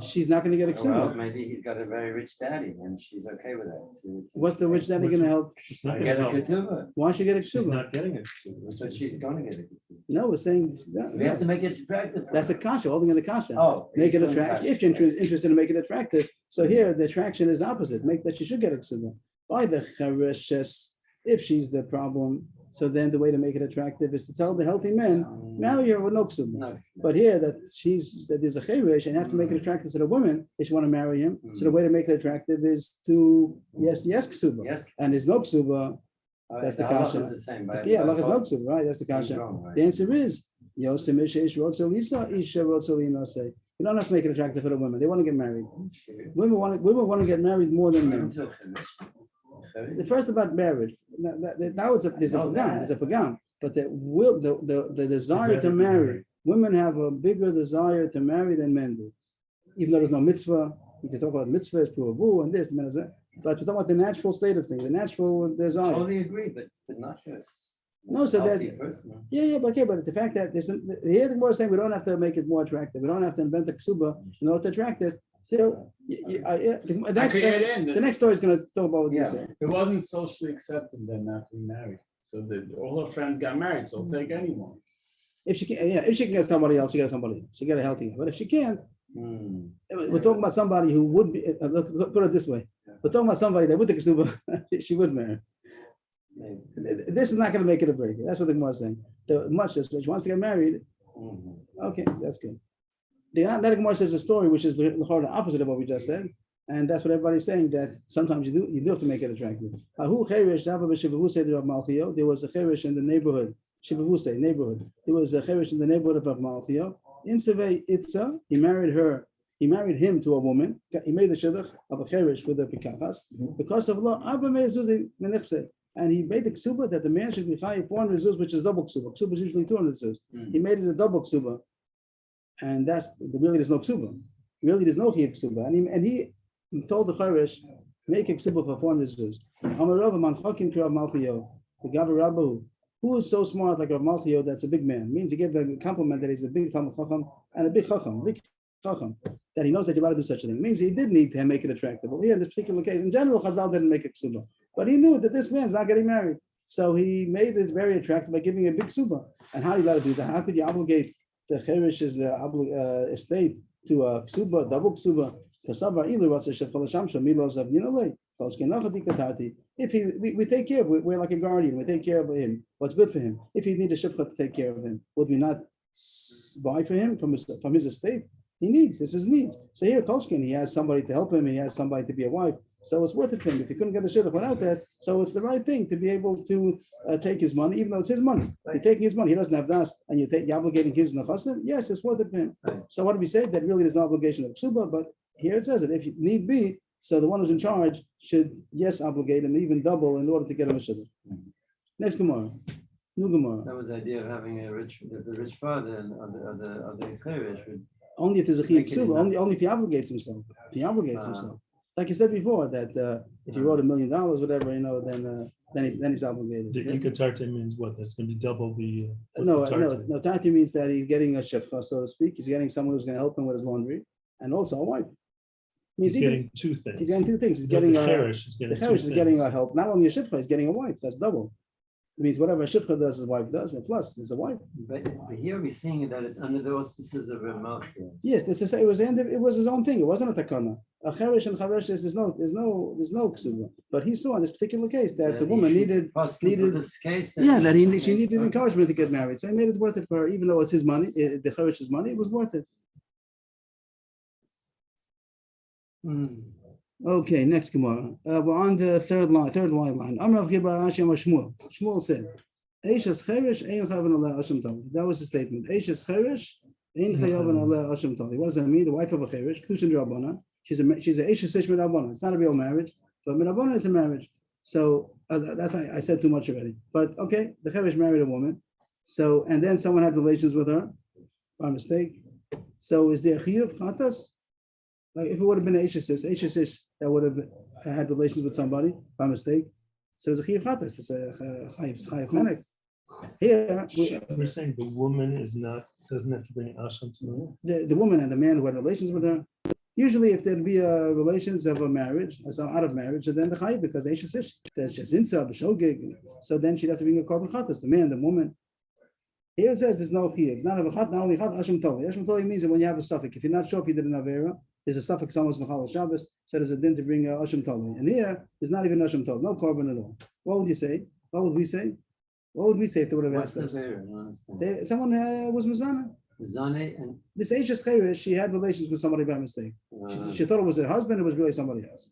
she's not going to get a ksuba. Well, maybe he's got a very rich daddy, and she's okay with that. What's the rich daddy going to help? Get a ketubah. Why should she get a She's ksuba? not getting it. So she's going to get a ketubah. No, we're saying We have to make it attractive. that's a kasha, holding in the kasha. Oh, Make it it's attractive. kasha. If you're interested in making it attractive, so here the attraction is the opposite. Make that she should get a ksuba. By the chereshes, if she's the problem, so then the way to make it attractive is to tell the healthy men, marry her with no ksuba. No. But here that there's a cheresh and you have to make it attractive to the woman if you want to marry him. So the way to make it attractive is to yes ksuba. Yes. And there's no ksuba. That's the halacha kasha. is the same. Yeah, Allah is no ksuba, right? That's the He's kasha. wrong, right? The answer is Yosem Ish Rotso Lisa Isha Rotso Lina say. You don't have to make it attractive for the women. They want to get married. Women want to get married more than men. The first about marriage, there's a pagam, but the desire to marry, women have a bigger desire to marry than men do. Even though there's no mitzvah, we can talk about mitzvahs, pruavu, and this, but we're talking about the natural state of things, the natural desire. Totally agree, but not just. No, so that Person. but the fact that here the Gemara is saying we don't have to make it more attractive. We don't have to invent a ksuba in order to attract it. So the next story is going to talk about what you say. It wasn't socially accepted then not to be married. So all her friends got married, so take anyone. If she can get somebody else, she got somebody else. She got a healthy. But if she can't, we're talking about somebody who would be. Put it this way: we're talking about somebody that would take a ksuba, she would marry. This is not going to make it a break. That's what the Gemara is saying. Much as she wants to get married. Okay, that's good. The Gemara says a story which is the opposite of what we just said, and that's what everybody's saying, that sometimes you do have to make it attractive. There was a cheresh in the neighborhood. There was a cheresh in the neighborhood of Rav Malchio. In Sevei Itza, he married him to a woman. He made the shidduch of a cheresh with a pikachas because of law. And he made the ksuba that the man should be chayiv 400 zuz, which is double ksuba. Ksuba is usually 200 zuz. He made it a double ksuba, and that's really there's no ksuba. Really, there's no chayiv ksuba. And he told the cheresh, make a ksuba for 400 zuz. The Gavar Rabbahu, Who is so smart like a Malchio that's a big man? Means he gave a compliment that he's a big Talmud Chacham and a big Chacham, that he knows that you're allowed to do such a thing. Means he did need to make it attractive. But here in this particular case, in general, Chazal didn't make a ksuba. But he knew that this man's not getting married. So he made it very attractive by giving a big ksuba. And how do you allowed to do that? How could you obligate the Cherish's estate to a ksuba, double ksuba? If we take care of, we're like a guardian, we take care of him, what's good for him. If he needs a shifcha to take care of him, would we not buy for him from his estate? He needs, this is needs. So here, Kolshkin, he has somebody to help him, he has somebody to be a wife, so it's worth it for him. If he couldn't get the shidduch without that, so it's the right thing to be able to take his money, even though it's his money. You're taking his money, he doesn't have das, and you're obligating his nechasim, yes, it's worth it for him. So what do we say? That really there's no obligation of ksuba, but here it says that if need be, so the one who's in charge should, yes, obligate him, even double in order to get him a shidduch. Next Gemara. New Gemara. That was the idea of having the rich father and of the Cherish would. Only if there's a chiyuv Make it ksuba, enough. only if he obligates himself. If he obligates himself. Like you said before, that if he wrote $1 million, whatever, then he's obligated. The ikatarte means what? That's going to be double the. No, the tati means that he's getting a shefcha, so to speak. He's getting someone who's going to help him with his laundry, and also a wife. He's getting two things. He's getting two things. He's The getting cherish is the getting two cherish is getting things. a help. Not only a shefcha, he's getting a wife. That's double. It means whatever a shefcha does, his wife does, and plus there's a wife. But here we're seeing that it's under the auspices of a Malchia. Yes, this is it was the end of, it was his own thing. It wasn't a takana. A cherish and charesh, there's no ksuba. But he saw in this particular case that the woman needed this case. that she needed encouragement to get married. So he made it worth it for her, even though it's his money, the cherish's money, it was worth it. Okay, next Gemara. We're on the third wide line. Amrav Gibar Hashem Shmuel. Shmuel said, "Eishes cherish ein chayaven aleh Hashem tali." That was the statement. Eishes cherish ein chayaven aleh Hashem tali. What does that mean? The wife of a cherish, kedushin d'Rabbanan. She's a Eishes ish mid'Rabbanan. It's not a real marriage, but mid'Rabbanan is a marriage. So that's I said too much already. But okay, the cherish married a woman. So and then someone had relations with her by mistake. So is there chiyuv chatas? Like if it would have been an Eishes that would have had relations with somebody by mistake, so it's a chiyuv chatas. It's a chayiv chenek. Here We're saying the woman doesn't have to bring asham to the woman and the man who had relations with her. Usually, if there'd be relations of a marriage, so out of marriage, and then the chayiv because Eishes there's jazinsa, b'shogeg. So then she'd have to bring a korban chatas. The man, the woman. Here it says there's no chiyuv. Not only chat, asham toli. Asham toli means that when you have a suffix, if you're not sure if you did an avera, there's a suffix someone's machal Shabbos, so there's a din to bring asham toli. And here there's not even asham toli, no korban at all. What would you say? What would we say? What would we say if they would have What's asked the us? bear? I don't understand. Someone was mizana. Zane and This Eishes cherish, she had relations with somebody by mistake. She thought it was her husband. It was really somebody else.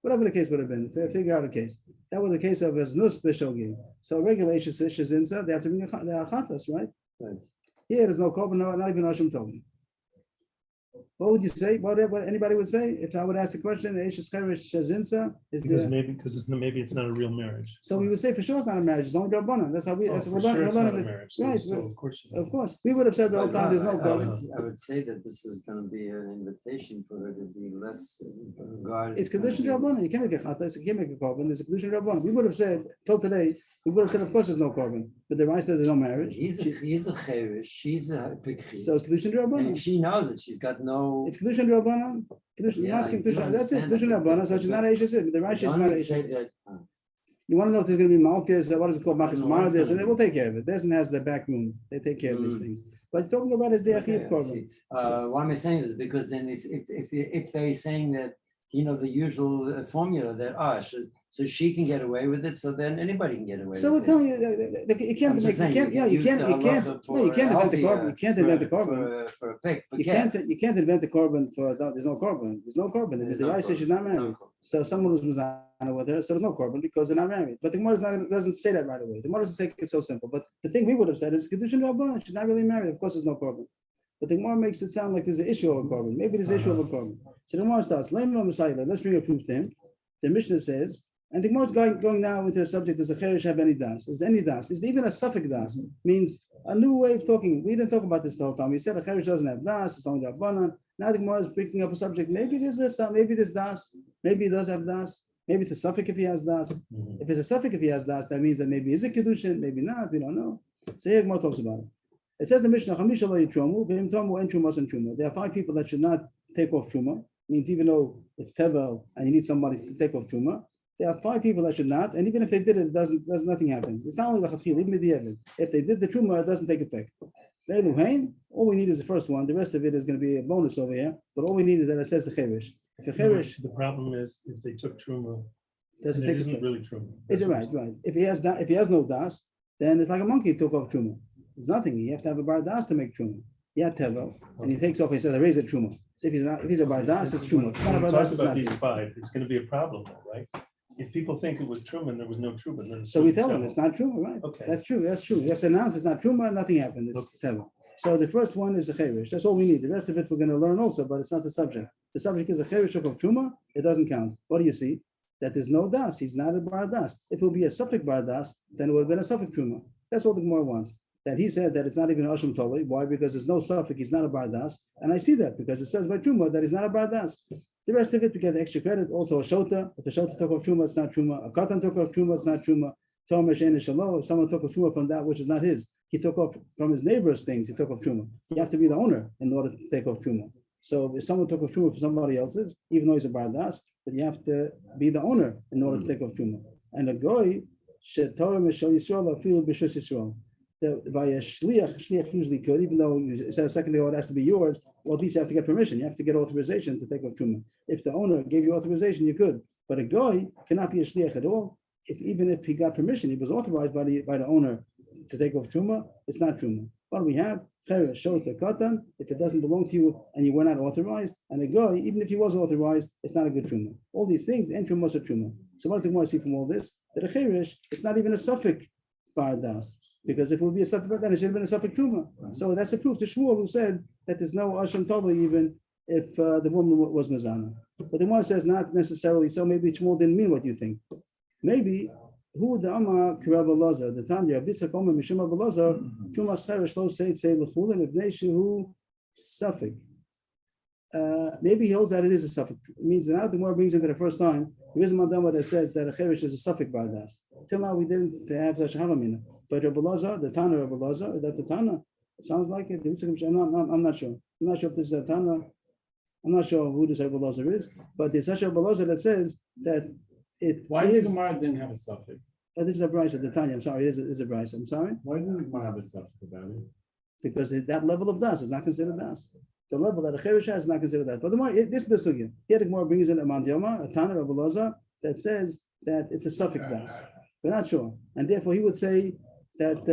Whatever the case would have been, figure out a case. That was the case of a znus b'shogeg. So regulation is inside. They have to bring the achatas, right? right. Here there's no korban, not even asham toli. What would you say? What anybody would say if I would ask the question? Eishes cherish shazinsa is because there? maybe it's not a real marriage. So we would say for sure it's not a marriage. It's only rabbanan. That's how we. That's For we're sure it's not a learning. marriage. Right. So of course. Of course, we would have said the whole time there's no I korban. would say that this is going to be an invitation for her to be less guarded. It's kedushin rabbanan. You can't make a chatas. You can't make a korban. It's a kedushin rabbanan. We would have said till today. We would have said, of course, there's no korban. But the right said there's no marriage. He's a cherish. She's a pikri. So it's kedushin And rabbanan. if she knows it, she's got no. It's kedushin rabbanan. Kedushin. You're Yeah, asking you kedushin. That's it. understand Kedushin that, rabbanan. So she's not Eishes. But the right is not Don't say Eishes. that, You want to know if there's going to be malchus? What is it called? Malchus know what's marades. gonna They will take care of it. Desmond has the back room. They take care of these things. But you're talking about is the Okay, achiyuv I korban. see. Why am I saying this? Because then if they're saying that, the usual formula that so she can get away with it, so then anybody can get away So with we're telling you, you can't I'm make, just saying, you can't, yeah, you use can't, the you can't, halacha no, you for can't invent the healthy, korban. You can't invent the korban. For a pig. You can't invent the korban for there's no korban. There's no korban. There's The no right says she's not married. So if someone was not with her, so there's no korban because they're not married. But the Gemara doesn't say that right away. The Gemara doesn't say it's so simple. But the thing we would have said is kedushin rabbanan. She's not really married. Of course, there's no korban. But the Gemara makes it sound like there's an issue of a korban. Maybe there's an issue of a korban. So the Gemara starts. Let's bring a proof to him. The Mishnah says, and the Gemara is going now into the subject, does a cherish have any das? Is there any das? Is there even a suffix das? Means a new way of talking. We didn't talk about this the whole time. We said a cherish doesn't have das, it's only rabbanan. Now the Gemara is picking up a subject. Maybe there's das, maybe it does have das. Maybe it's a suffix if he has das. Mhm. If it's a suffix if he has das, that means that maybe is a kedushin, maybe not. We don't know. So here Gemara talks about it. It says in Mishnah, Chamisha lo yitrumu, v'im tomu en trumas and truma. There are 5 people that should not take off truma. Means even though it's tevel and you need somebody to take off truma, there are 5 people that should not. And even if they did it, nothing happens. It's not only the chatchil, even the evid. If they did the truma, it doesn't take effect. All we need is the first one. The rest of it is going to be a bonus over here. But all we need is that it says the cheresh. If a cheresh The problem is if they took truma, doesn't it take isn't effect. really truma. Is it right? Right. If he has no das, then it's like a monkey took off truma. There's nothing. You have to have a bar das to make truma. He had tevel, and he takes off. He says, "I raise a truma." So if he's a bar das, it's truma. If it's not a When we bar talk das, it's about not these truma. 5, it's going to be a problem, right? If people think it was truma and there was no truma, then. So we tell him it's not truma, right? Okay. That's true. That's true. You have to announce it's not truma. Nothing happened. It's tevel. So the first one is a cheresh. That's all we need. The rest of it we're going to learn also, but it's not the subject. The subject is a cheresh of truma. It doesn't count. What do you see? That there's no das. He's not a bar das. If it would be a suffix bar das, then it would have been a suffix truma. That's all the Gemara wants. That he said that it's not even Asham Toli. Why? Because there's no suffix. He's not a bar das. And I see that because it says by truma that he's not a bar das. The rest of it we get the extra credit. Also a shota. If the shota took off truma, it's not truma. A katan took off truma, it's not truma. If someone took off truma from that which is not his, he took off from his neighbor's things, he took off truma. You have to be the owner in order to take off truma. So if someone took off truma for somebody else's, even though he's a bar das, but you have to be the owner in order to take off truma. And a goy, shetorah mishal Yisrael, afilu b'shus Yisrael. By a shliach usually could, even though you said a second ago it has to be yours, well, at least you have to get permission. You have to get authorization to take off truma. If the owner gave you authorization, you could. But a goy cannot be a shliach at all. Even if he got permission, he was authorized by the owner to take off truma, it's not truma. What do we have? Cheresh, shota, katan. If it doesn't belong to you and you were not authorized, and a guy, even if he was authorized, it's not a good truma. All these things, and truma are truma. So what does the Gemara see from all this? That a cheresh, it's not even a suffix bar das. Because if it would be a suffix bar das, it should have been a suffix truma. So that's a proof to Shmuel who said that there's no asham tali even if the woman was mazana. But the Gemara says not necessarily so. Maybe Shmuel didn't mean what you think. Maybe who the Amma Kirab Alaza, the Tanya, Bisak Oma Mishima Balaza, Chumas Cheresh Lo Say Lechulim, Ibnei Shehu Suffix. Maybe he holds that it is a suffix. It means that now the more brings into the first time, there is a mandama that says that a cheresh is a suffix bardas. Till now we didn't have such a havamina. But Rabbi Lazar, the Tana Rabbi Lazar, is that the Tana? It sounds like it. I'm not sure. I'm not sure if this is a Tana. I'm not sure who this Rabbi Lazar is, but there's such a Rabbi Lazar that says that it Why is. the Gemara didn't have a suffix? This is a brisa, the Tanya. I'm sorry, it is a brisa. I'm sorry, Why didn't the Gemara have a suffix about it? because that level of das is not considered das. The level that a cheresh has is not considered that. But the more this is the sugya. Here the Gemara brings in a mandiyama, a Tana of Elazar that says that it's a suffix das. We're not sure, and therefore he would say that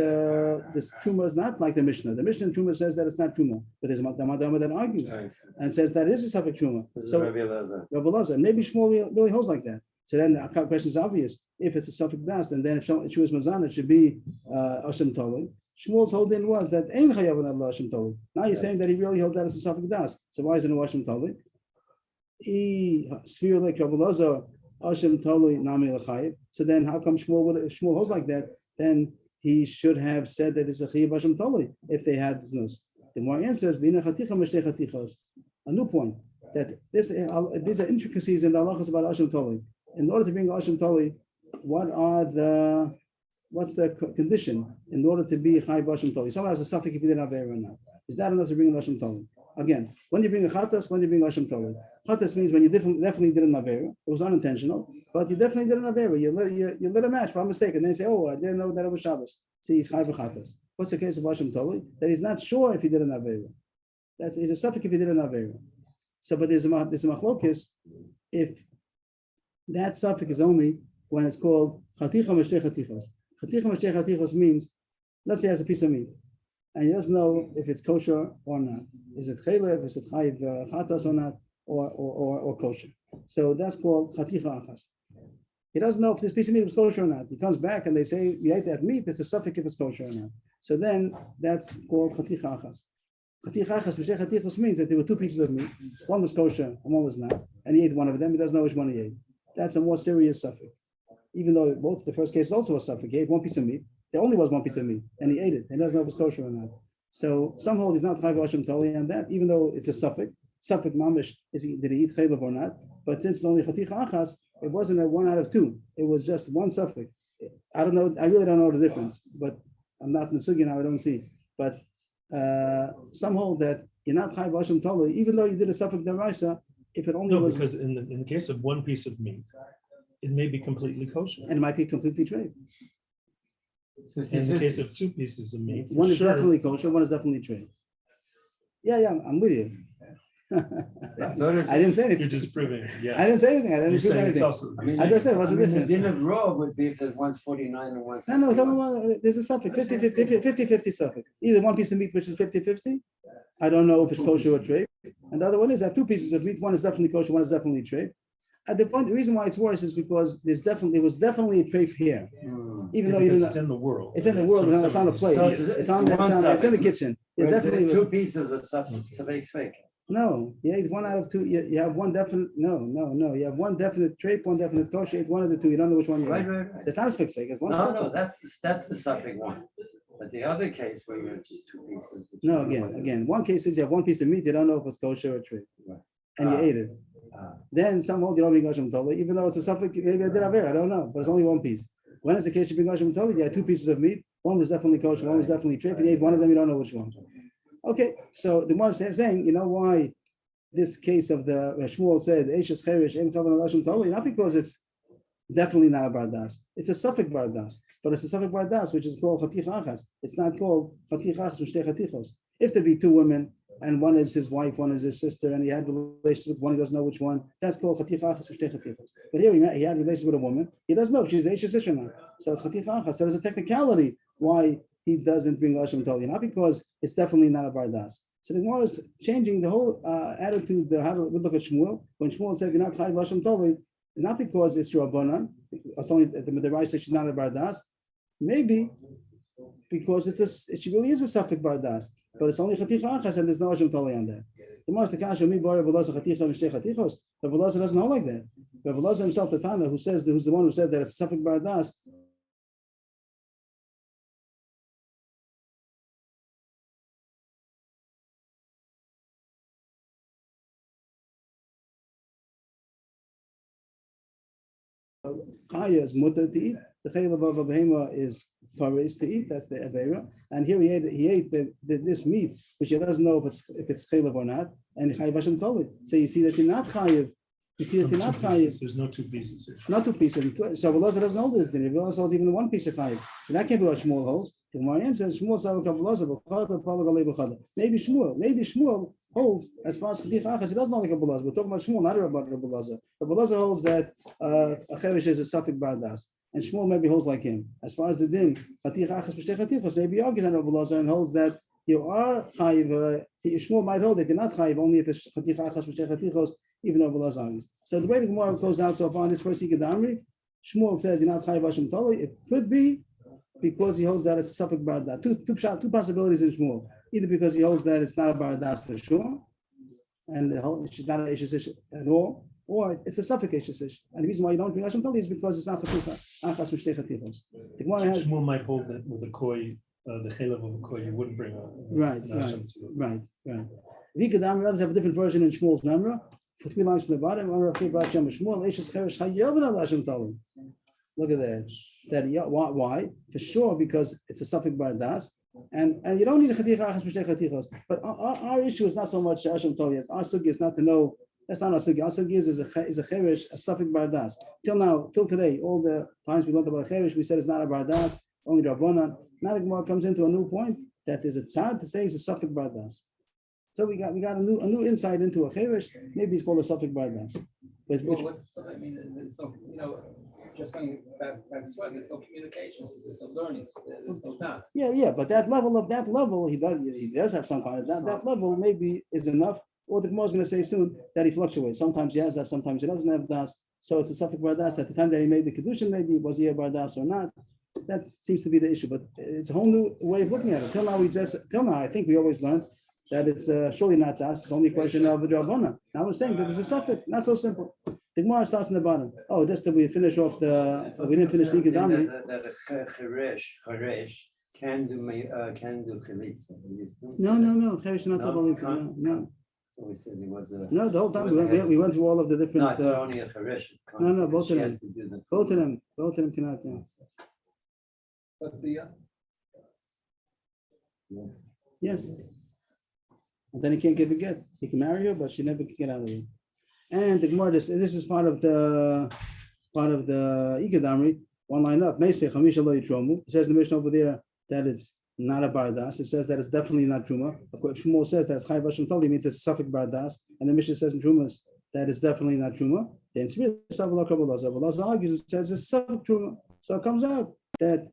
this truma is not like the Mishnah. The Mishnah truma says that it's not truma, but there's a mandiyama that argues and says that it is a suffix truma. So Rabbi Elazar, maybe Shmuel really holds like that. So then the question is obvious. If it's a suffix das, and then if she was mazana, it should be Asham Toli. Shmuel's holding was that Ein Chayav on Allah Asham Toli. Now you're saying that he really held that as a suffix das. So why is it no Asham Toli? Sphere like Rabbi Elazar, Asham Toli Nami L'Chayiv. So then how come Shmuel if Shmuel holds like that, then he should have said that it's a Chayiv Asham Toli if they had this news. The more answers, Bina Chaticha Mashtei Chatichas. A new point that these are intricacies in the halachas about Asham Toli. In order to bring Asham Toli, what's the condition in order to be Chai Basham Toli? Someone has a suffix if you didn't have Eir or not. Is that enough to bring Asham Toli? Again, when you bring a Chatas, when you bring Asham Toli. Chatas means when you definitely didn't have Eir. It was unintentional, but you definitely didn't have Eir. You lit a match by mistake, and then you say, oh, I didn't know that it was Shabbos. So he's Chai Chatas. What's the case of Asham Toli? That he's not sure if he didn't have Eir. He's a suffix if he didn't have Eir. So, but there's a machlokis if that suffix is only when it's called chaticha mashtei chatichos. Chaticha mashtei chatichos means, let's say he has a piece of meat, and he doesn't know if it's kosher or not. Is it chaylev? Is it chayiv chatas or not, or kosher? So that's called chaticha achas. He doesn't know if this piece of meat was kosher or not. He comes back and they say, you ate that meat, it's a suffix if it's kosher or not. So then that's called chaticha achas. Chaticha achas, mashtei chatichos means that there were 2 pieces of meat. One was kosher and one was not. And he ate one of them, he doesn't know which one he ate. That's a more serious suffix. Even though both the first case is also a suffix. He ate 1 piece of meat. There only was 1 piece of meat, and he ate it. And he doesn't know if it's kosher or not. So some hold he's not Chayv Asham Toli on that, even though it's a suffix. Suffix mamish is did he eat chaylev or not? But since it's only chaticha achas, It wasn't a 1 out of 2. It was just one suffix. I don't know. I really don't know the difference, but I'm not in the sugi now. I don't see. But some hold that you're not chayv Hashem totally, even though you did a suffix deraisa, if it only No, was, because in the case of one piece of meat, it may be completely kosher. and it might be completely trade. In the case of two pieces of meat, for One is sure, definitely kosher, one is definitely trade. Yeah, I'm with you. I didn't say you're anything. just proving, it, I yeah. didn't say anything. I You're didn't prove saying it's anything. also. you're I mean, I saying just said, it's- what's the I mean, difference? The din of raw would be if there's 149 and one. No, there's a suffix, 50-50 suffix. Either one piece of meat, which is 50-50. I don't know if it's kosher or trade. And the other one is I have 2 pieces of meat. One is definitely kosher, one is definitely trade. At the point, the reason why it's worse is because it was definitely a trade here. Even though you because didn't, it's in the world. it's in the and world, some- it's on the somebody plate. see So it. It's it's on one it's in the suffix. kitchen. It Whereas definitely the was. 2 pieces of suffix fake. No, yeah, it's 1 out of 2. You have one definite. No. You have one definite trait, one definite kosher. It's one of the 2. You don't know which one you Right, have. right, right. It's not a fixed fake. It's one. No, suffix. that's the suffix one. But the other case where you have just 2 pieces. which No, you know what- again. One case is you have one piece of meat. You don't know if it's kosher or trade, Right. and you Ah. ate it. Then some hold you don't bring kosher totally, even though it's a suffix. Maybe I did aver. I don't know, but it's only one piece. When is the case you bring kosher totally? You had 2 pieces of meat. One was definitely kosher. One was definitely trade. If you ate one of them, you don't know which one. Okay, so the one saying, you know why? This case of the Shmuel said Eishes Cherish Ein Chavan Hashem Totally, not because it's definitely not a bardas. It's a suffix bardas, but it's a suffix bardas which is called Chatich Achas. It's not called Chatich Achas Mishtei Chatichos. If there be 2 women and one is his wife, one is his sister, and he had relations with one, he doesn't know which one. That's called Chatich Achas Mishtei Chatichos. But here he had relations with a woman. He doesn't know if she's Eishes Ish or not. So it's Chatich Achas. So there's a technicality why he doesn't bring Hashem Totally, not because it's definitely not a bardas. So the Gemara is changing the whole attitude. How to look at Shmuel when Shmuel said you're not chayv Hashem totally, not because it's your abanan. It's only the Medarai says she's not a bardas. Maybe because she really is a suffix bardas, but it's only chaticha achas and there's no Hashem totally on that. The Gemara is the kasha mi bar Rabbi chaticha mishtei chatichos. Rabbi doesn't know like that. Rabbi himself, the Tana, who's the one who said that it's a suffix bardas. Chaya is mutter to eat. The chaylev of a behema is paris to eat. That's the avera. And here he ate this meat, which he doesn't know if it's chaylev or not. And chayav Hashem told it. So you see that you're not chayav. You see that you're not chayav. There's no 2 pieces here. Not 2 pieces. So Veloza doesn't hold this. Then Veloza holds even 1 piece of chayav. So that can't be what Shmuel holds. The Gemara says Shmuel saw Veloza. Maybe Shmuel holds as far as Chadich Achas. He doesn't know like a Veloza. We're talking about Shmuel, not about Rabbi Veloza. Rabbi Veloza holds that a cherish is a suffix bardas, and Shmuel maybe holds like him. As far as the din Chadich Achas Mishtei Chatichos, maybe he argues on Rabbi Veloza and holds that you are chayiv. Shmuel might hold that you're not chayiv only if it's Chadich Achas Mishtei Chatichos, even though Veloza argues. So the way the Gemara goes out so far on this first Ikadamri, Shmuel said you're not chayiv Hashem Toli. It could be because he holds that it's a suffix bardas. Two possibilities in Shmuel. Either because he holds that it's not a bardas for sure, and she's not an Eishes at all, or it's a suffix Eishes. And the reason why you don't bring Hashem Toli is because it's not Chaticha Achas Mishtei Chatichos. The Gemara has Shmuel might hold that with a koi, the chaylev of a koi, you wouldn't bring Right. Vikadam, others have a different version in Shmuel's memra. For 3 lines from the bottom, look at that. Why? For sure, because it's a suffix bardas, and you don't need a Chatich Achas Mishtei Chatichos. But our issue is not so much Hashem Toli. Our sugi is not to know. That's not our sugi. Our sugi is a cherish, a suffix bardas. Till today, all the times we learned about a cherish, we said it's not a bardas, only Rabbanan. Now the Gemara comes into a new point that is it's hard to say it's a suffix bardas. So we got a new insight into a cherish. Maybe it's called a suffix bardas. But which, I mean, it's no, just going back to what, there's no communication, so there's no learning, so there's no dance. yeah, but that level, he does have some kind of that level maybe is enough. Or the Gemara is going to say soon that he fluctuates. Sometimes he has that, sometimes he doesn't have das. So it's a suffix bardas. At the time that he made the kedushin, maybe was he a bardas or not? That seems to be the issue. But it's a whole new way of looking at it. Till now, I think we always learned that it's surely not das. It's only a question of the Rabbana. Now we're saying that it's a suffix. Not so simple. The Gemara starts in the bottom. Oh, just that we finish off we didn't finish the Ikadamri. That a cheresh can do chalitza. No. Cheresh not No, no. So we said he was a. No, the whole time was a head. we went through all of the No, I different, thought only a Harish. no, both of She has them. to do the- both of them cannot, But the, yes. And then he can't give a get. He can marry her, but she never can get out of it. And the Gemara, this is part of the Ikadamri, one line up. It says in the Mishnah over there that it's not a bardas. It says that it's definitely not truma. Shmuel says that it's Chai Bashim Tali means it's Suffolk bardas, and the Mishnah says in Trumas that it's definitely not truma. Then Tzvi argues and says it's Suffolk truma. So it comes out that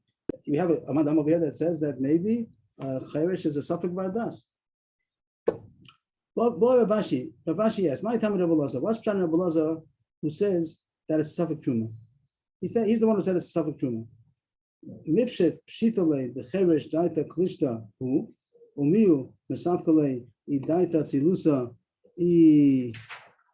we have a madam over here that says that maybe Chayrish is a Suffolk bardas. Boy Ravashi asks, my time Rabbi Lazar, what's Pshat Rabbi Lazar who says that it's Suffolk truma? He's the one who said it's Suffolk truma. Mifshet Pshitale the Cheresh Daita Klishta who Umiu Mesavkale I Daita Silusa I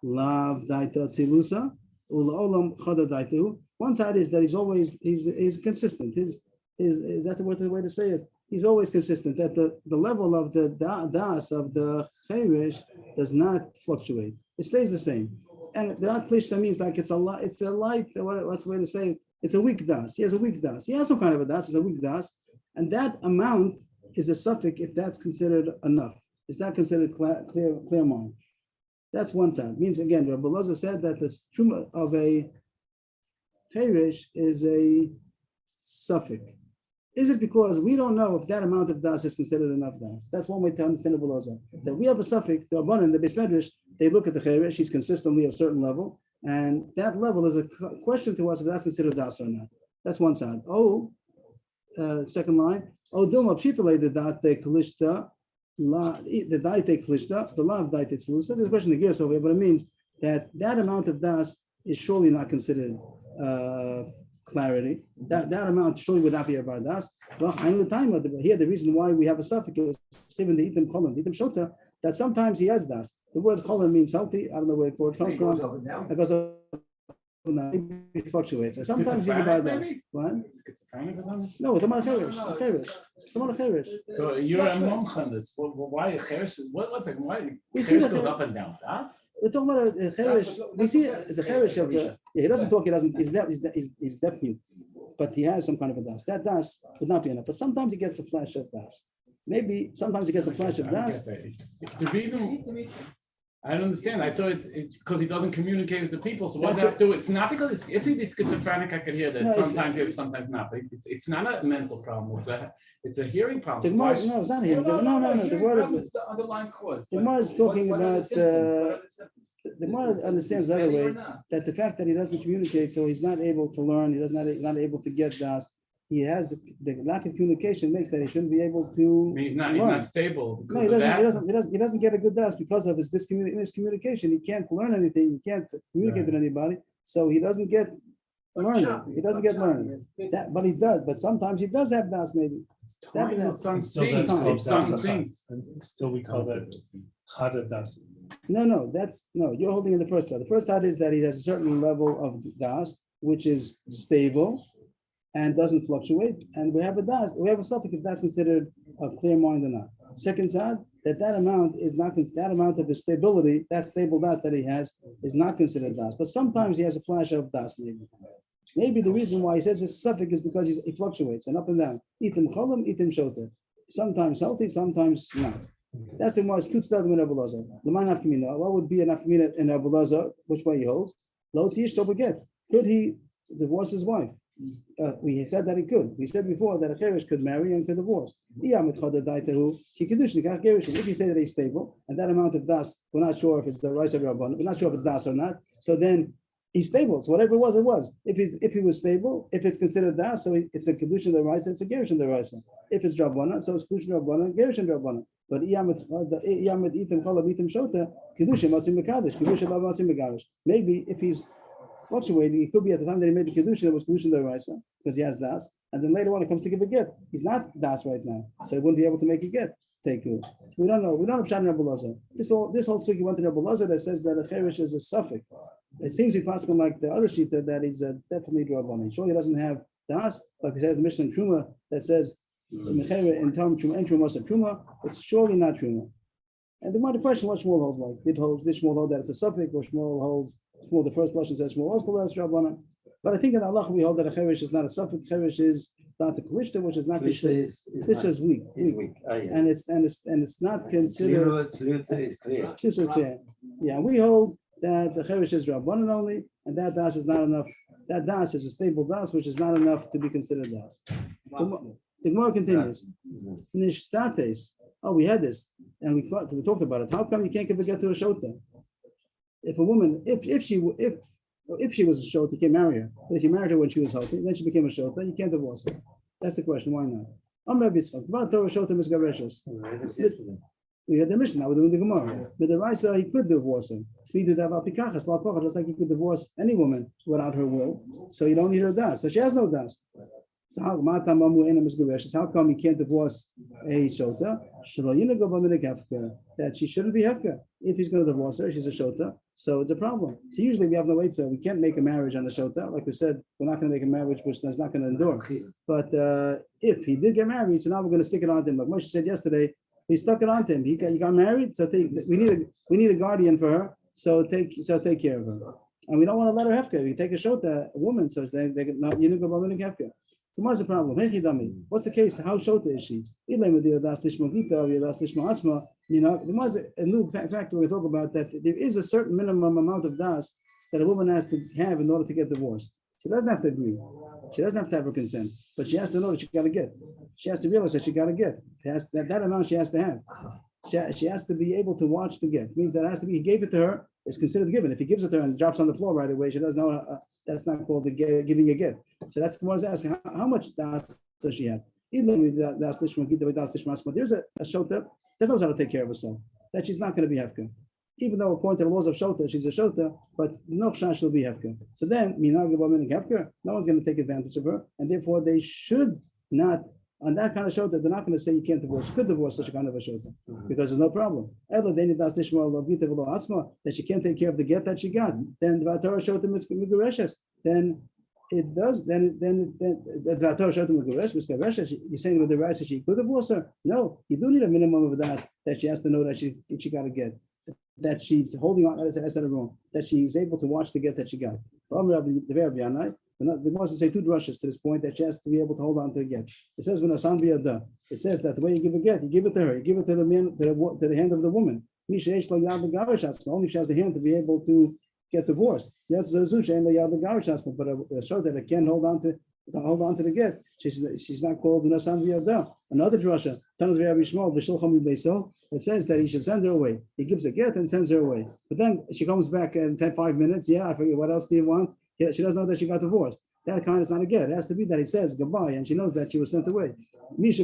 Lav Daita Silusa Ula Olam Chada Daitu. One side is that he's consistent. Is that the way to say it? He's always consistent. That the level of the das of the Cheresh does not fluctuate. It stays the same. And the Klishta means like it's a light. What's the way to say it? It's a weak das. He has a weak das. He has some kind of a das. It's a weak das, and that amount is a suffix if that's considered enough. Is that considered clear mind? That's one side. Means again, Rabbi Lazar said that the truma of a cheresh is a suffix. Is it because we don't know if that amount of das is considered enough das? That's one way to understand Rabbi Lazar. That we have a suffix. The Rabbanan, the Beis Medrash, they look at the cheresh. He's consistently at a certain level. And that level is a question to us if that's considered das or not. That's one side. Second line. Dilma pshitale the date klishta, the date klishta, the lav date tzlusa. There's a question of gears over here, but it means that amount of das is surely not considered clarity. That amount surely would not be a bar das. Well, I know the time of here. The reason why we have a suffix is given the item cholam, item shota. That sometimes he has das. The word cholam means healthy. I don't know where it comes It goes from. up and down. It goes up and down. It fluctuates. So sometimes he's about that. Maybe? What? Schizophrenic or something? No, it's about cherish. So you're a monk on this. Why cherish? What's like? Why We see cherish the goes up and down? Das? We're talking about a cherish. We see the cherish of the. Yeah, he doesn't talk. He doesn't. He's deaf mute, but he has some kind of a das. That das would not be enough. But sometimes he gets a flash of das. Maybe sometimes he gets a flash of I don't das. get that. The reason I don't understand. I thought it's because he doesn't communicate with the people. So what does That's that do? It's not because if he's schizophrenic, I could hear that No, it's- sometimes yes, sometimes not. But it's not a mental problem. It's a hearing The problem. So Gemara, why- no, it's not him. No. The hearing word problem is is the underlying cause. the but Gemara is talking what are the about, symptoms? What are the symptoms? the Gemara understands the other Steady or way. not? That the fact that he doesn't communicate, so he's not able to learn, he's not able to get das. He has the lack of communication makes that he shouldn't be able to I mean, he's not learn. stable No, because he of doesn't. that. He doesn't get a good das because of his miscommunication. He can't learn anything. He can't communicate with anybody, so he doesn't get learning. He doesn't get learning. But he does. But sometimes he does have das. Maybe It's times of some And still things. that's called It's some das things. and still we call that chada das. no. You're holding in the first side. The first side is that he has a certain level of das, which is stable and doesn't fluctuate. And we have a das. We have a suffix if that's considered a clear mind or not. Second side, that amount is not that amount of the stability, that stable das that he has is not considered das. But sometimes he has a flash of das. Maybe the reason why he says it's suffix is because he fluctuates and up and down. Itim cholam, itim shota. Sometimes healthy, sometimes not. That's the most good stuff in Rabbi Lazar. What would be an afkamina in Rabbi Lazar? Which way he holds? Lo siyish forget. Could he divorce his wife? We said that he could. We said before that a cheresh could marry and could divorce. If he said that he's stable and that amount of das, we're not sure if it's the rice of Rabban, we're not sure if it's das or not. So then he's stable. So whatever it was, it was. If he was stable, if it's considered das, so it's a kedushin the rice, it's a gerushin the rice. If it's Rabbanan, so it's kedushin Rabbanan, gerushin Rabbanan. But maybe if he's fluctuating, it could be at the time that he made the kedushin, it was kedushin the rice because he has das, and then later on it comes to give a get. He's not das right now, so he wouldn't be able to make a get. Take good. We don't know. We don't have Pshat in Rabbi Lazar. This whole sugi went to Rabbi Lazar that says that a cheresh is a suffix. It seems to be possible like the other shita that he's definitely Rabbanan. Sure, he doesn't have das, but he says the Mishnah in Truma that says in term Truma and Truma, it's surely not Truma. And the question, what Shmuel holds like? Did Shmuel hold that it's a suffix, or Shmuel holds, Shmuel, the first lesson says Shmuel also holds Rabbanan. But I think in Allah we hold that a cherish is not a suffix, cherish is not the klishta, which is not Klishta Klishta is weak. is weak. Oh, yeah. And it's not considered. Tzliut is clear. This is clear. Yeah, we hold that the cherish is Rabbanan only, and that das is not enough. That das is a stable das, which is not enough to be considered das. The Gemara continues. Nishtates. Oh, we had this, and we talked about it. How come you can't give a get to a shota? If a woman, if she was a shota, you can't marry her. But if you married her when she was healthy, then she became a shota, you can't divorce her. That's the question. Why not? We had the Mishnah. Now we're doing the Gemara. But the Raisa, he could divorce her. He did have apikachas, just like he could divorce any woman without her will. So you don't need her das. So she has no das. So how come you can't divorce a shota? That she shouldn't be hefka. If he's going to divorce her, she's a shota. So it's a problem. So usually we have no weight, so we can't make a marriage on the shota. Like we said, we're not going to make a marriage which is not going to endure. But if he did get married, so now we're going to stick it on him. Like Moshe said yesterday, we stuck it on him. He got married, so we need a guardian for her. So take care of her. And we don't want to let her hefka. We take a shota, a woman, so they not you go by hefka. What's the problem? What's the case? How shota is she? You know, there's a new factor we talk about that there is a certain minimum amount of das that a woman has to have in order to get divorced. She doesn't have to agree. She doesn't have to have her consent, but she has to know that she got to get. She has to realize that she got to get. That amount she has to have. She has to be able to watch the get. Means that has to be. He gave it to her. It's considered given. If he gives it to her and drops on the floor right away, she doesn't know. That's not called the giving a get. So that's what I was asking. How much das does she have? Even there's a shota that knows how to take care of herself. That she's not going to be hefka. Even though according to the laws of shota, she's a shota, but no chance she'll be hefka. So then, no one's going to take advantage of her, and therefore they should not. On that kind of shota, they're not going to say you can't divorce. You could divorce such a kind of a shota because there's no problem. That she can't take care of the get that she got. Then then it does. Then you're saying with the right that she could divorce her. No, you do need a minimum of that she has to know that she got to get. That she's holding on. I said it wrong. That she's able to watch the get that she got. The Gemara say two drushes to this point that she has to be able to hold on to the get. It says when Asan biyada. It says that the way you give a get, you give it to her, you give it to the man, to the hand of the woman. Only if she has the hand to be able to get divorced. Yes, but a show that it can't hold on to the get. She's not called an Asan biyada. Another drusha. It says that he should send her away. He gives a get and sends her away. But then she comes back in 5 minutes. Yeah, I forget what else do you want? She doesn't know that she got divorced. That kind is not a get. It has to be that he says goodbye and she knows that she was sent away. It's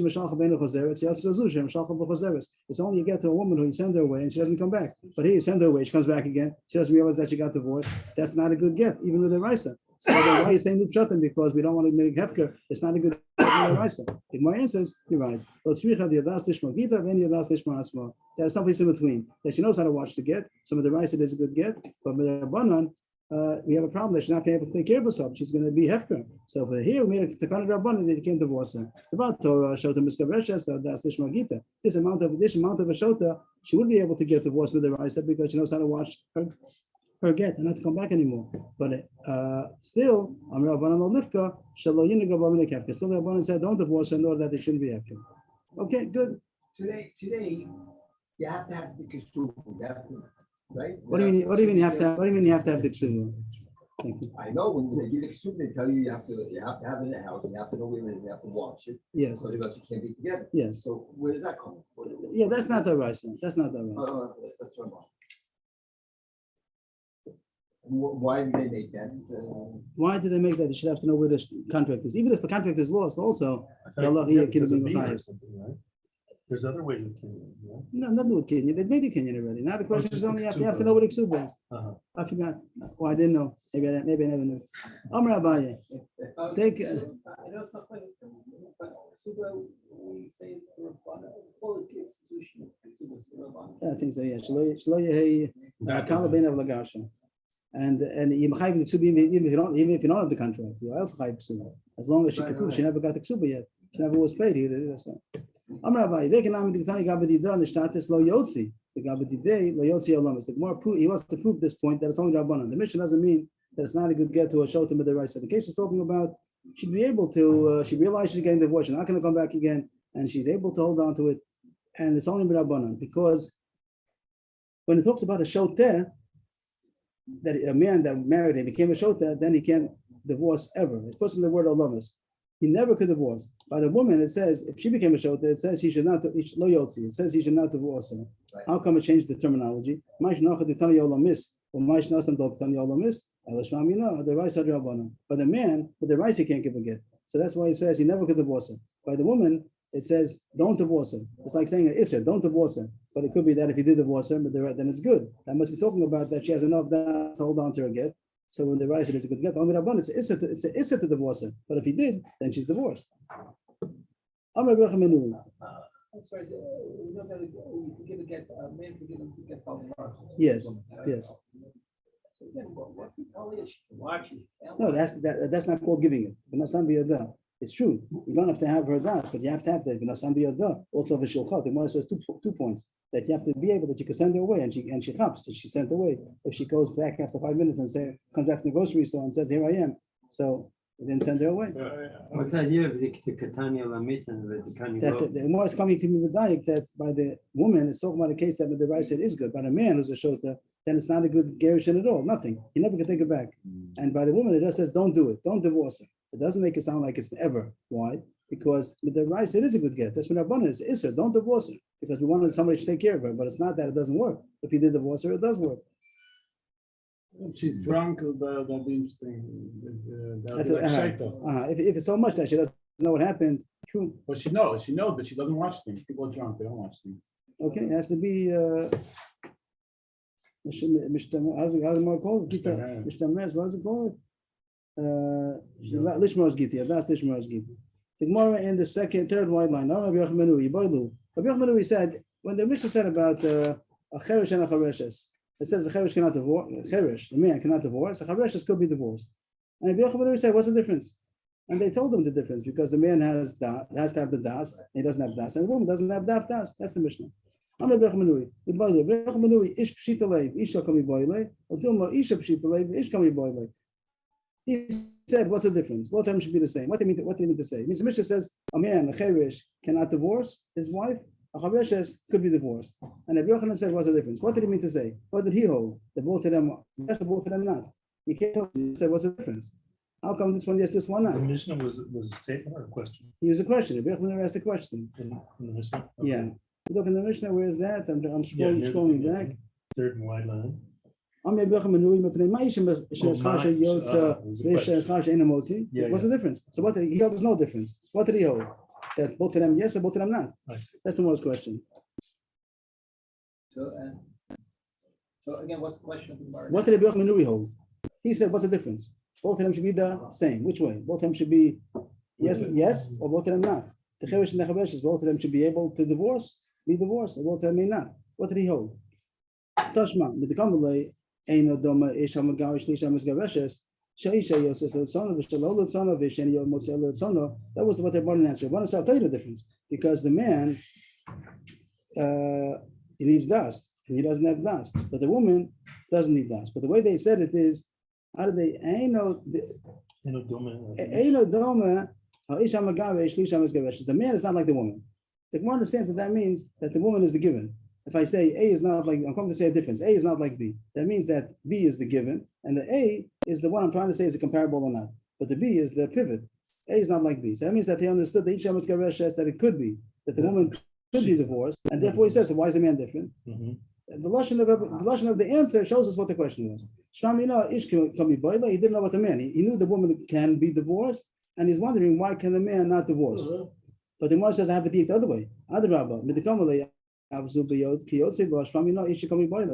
only a get to a woman who you send her away and she doesn't come back. But here you send her away, she comes back again. She doesn't realize that she got divorced. That's not a good get, even with the Raisa. So why are you saying Nupshatim? Because we don't want to make hefker. It's not a good get with the Raisa. The Gemara answers, you're right. There's someplace in between. That she knows how to watch the get. Some of the Raisa is a good get, but with the Banan, we have a problem that she's not able to take care of herself. She's going to be hefker. So for here, we made a takana rabbanan that you can't divorce her. This amount of a shota, she would be able to get divorced with the Raisa because she knows how to watch her get and not to come back anymore. But still, still the rabbanan said don't divorce her in order that they shouldn't be hefker. Okay, good. Today, you have to have the kisuba. Right? What do you mean you have to have? What do you mean you have to have the ksuba? Thank you. I know when they give the ksuba, they tell you have to have it in the house, and you have to know where it is, you have to watch it. Yes. Because you can't be together. Yes. So where does that come? Yeah, that's not the right. That's not the right. That's what I'm on. Why did they make that? Why did they make that? They should have to know where the contract is. Even if the contract is lost, also. There's other ways of kinyan. No, not with kinyan. They made the kinyan already. Now the question is only you have to know what the ksuba is. I forgot. Oh, I didn't know. Maybe I never knew. Amar Abaye. Take. I know it's not quite but ksuba, we say it's the rabbanan. All the institution of ksuba is the rabbanan. I think so. Yeah. Shlo yehi kala bein av lagasha. And you chayiv the ksuba even if you don't have the contract. You also chayiv ksuba as long as she can prove she never got the ksuba yet. She never was paid either. So. Amar Abaye, they can not be done the status lo yotzi. The Gemara he wants to prove this point that it's only Rabbanan. The mission doesn't mean that it's not a good get to a shota midiraisa. The case is talking about she'd be able to. She realized she's getting divorced. She's not going to come back again, and she's able to hold on to it. And it's only Rabbanan because when it talks about a shoteh, that a man that married and became a shoteh, then he can't divorce ever. It puts in the word olamas. He never could divorce. By the woman, it says if she became a shoteh, it says he should not. It says he should not divorce her. Right. How come it changed the terminology? By the man, with the rice he can't give a get. So that's why it says he never could divorce her. By the woman, it says don't divorce her. It's like saying Isser, don't divorce her. But it could be that if he did divorce her, but then it's good. That must be talking about that she has enough to hold on to her get. So when the rice is a good get, it's an Isser to divorce her. But if he did, then she's divorced. I'm sorry, you know that you can give a get, a man can give a get from the Yes, yes. So again, what's he telling you? She can watch it. No, that's not called giving it. It's true. You don't have to have her das, but you have to have that. Also, the shulchat. The Gemara says 2 points that you have to be able that you can send her away, and she comes. She sent away. If she goes back after 5 minutes and comes back from the grocery store and says, "Here I am," so you didn't send her away. What's the idea of the Katanya Lamit and the Kani? That the Gemara is coming to me with that by the woman it's talking about a case that the rice said is good. By the man who's a shota, then it's not a good gerushin at all. Nothing. He never can take it back. And by the woman, it just says, "Don't do it. Don't divorce her." It doesn't make it sound like it's ever. Why? Because with the rice, it is a good get. That's when abundance is her. Don't divorce her because we wanted somebody to take care of her. But it's not that it doesn't work. If he did divorce her, it does work. If she's drunk, that'd be interesting. That'd be like shaitan. If it's so much that she doesn't know what happened, true. But she knows, but she doesn't watch things. People are drunk, they don't watch things. Okay, it has to be. How's it more called? Mishtamez. What is it called? Lishmar's Giti. That's Lishmar's Giti. The Gemara in the third white line. Rabbi Yochanan said when the Mishnah said about a cheresh and a chareshes, it says a cheresh cannot divorce. Cheresh, the man cannot divorce. A chareshes could be divorced. And Rabbi Yochanan said, "What's the difference?" And they told him the difference because the man has to have the das, and he doesn't have das, and the woman doesn't have das. That's the Mishnah. I'm Rabbi Yochanan. Ish pshita leiv, isha kami boile, until ma isha pshita leiv, ish kami boile. He said, "What's the difference? Both of them should be the same." What do you mean to say? It means the Mishnah says a man, a cheresh, cannot divorce his wife. A chareshes could be divorced. And Rabbi Yochanan said, "What's the difference?" What did he mean to say? What did he hold? That both of them, yes, both of them not. You can't tell me. He said, "What's the difference? How come this one yes, this one The not?" Mishnah was a statement or a question? He was a question. Rabbi Yochanan asked a question. In the Mishnah? Okay. Yeah. Look in the Mishnah. Where is that? I'm Yeah, scrolling back. Third and wide line. What's the difference? So what he held was no difference. What did he hold? That both of them yes or both of them not? I see. That's the most question. So again, what's the question of the Gemara? What did Rabbi Yochanan hold? He said, "What's the difference? Both of them should be the same. Which way? Both of them should be yes, or both of them not. The cheresh and the chareshes, both of them should be able to be divorced, or both of them may not. What did he hold? Tashma, with the Kamalei, Eino Doma Isha Magawish Lisha Misgareshes, Shaisha Yosef Sono, Vishalol Sono, Vishan Yomosel Sono. That was what they wanted to answer. I'll tell you the difference. Because the man he needs dust, and he doesn't have dust. But the woman doesn't need dust. But the way they said it is, how do they Eino Doma Isha Magawish Lisha Misgareshes? The man is not like the woman. The Gemara understands that means that the woman is the given. If I say A is not like, I'm coming to say a difference. A is not like B. That means that B is the given, and the A is the one I'm trying to say is it comparable or not. But the B is the pivot. A is not like B. So that means that he understood the Isha Miskaresh says that it could be, that the woman could be divorced, and therefore he says, so why is the man different? And the lashon of the answer shows us what the question was. Shramina Ish can be boiler. He didn't know what the man. He knew the woman can be divorced, and he's wondering why can the man not divorce? But the Gemara says I have it the other way. The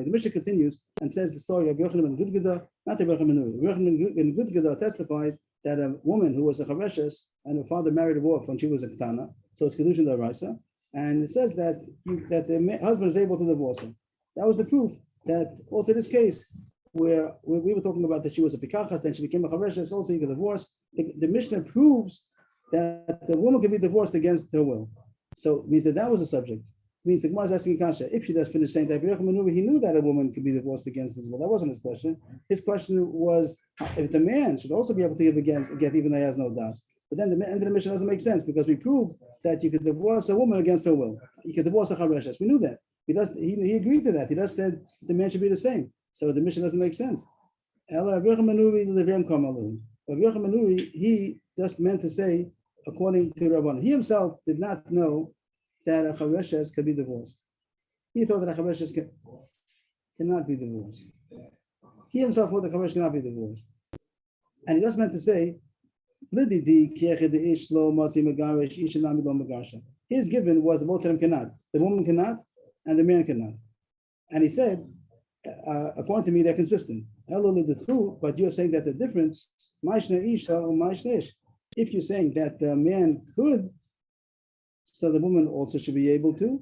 Mishnah continues and says the story of Yochanan ben Gudgada, not the Yochanan ben Gudgada testified that a woman who was a chareshes and her father married her off when she was a ketana, so it's kedushin d'oraisa, and it says that the husband is able to divorce her. That was the proof that also this case where we were talking about that she was a pikachas, then she became a chareshes, also you can divorce. The Mishnah proves that the woman can be divorced against her will. So it means that was the subject. Means the Gemara is asking Kasha, if she does finish saying that, he knew that a woman could be divorced against his will. That wasn't his question. His question was if the man should also be able to give a get even though he has no das. But then the end of the mission doesn't make sense because we proved that you could divorce a woman against her will. You could divorce a chareshes. We knew that. He agreed to that. He just said the man should be the same. So the mission doesn't make sense. He just meant to say, according to Rabban, he himself did not know that a chareshes could be divorced. He thought that a chareshes cannot be divorced. He himself thought that a chareshes cannot be divorced. And he just meant to say, his given was the both of them cannot. The woman cannot, and the man cannot. And he said, according to me, they're consistent. But you're saying that they're different. If you're saying that the man could, so the woman also should be able to.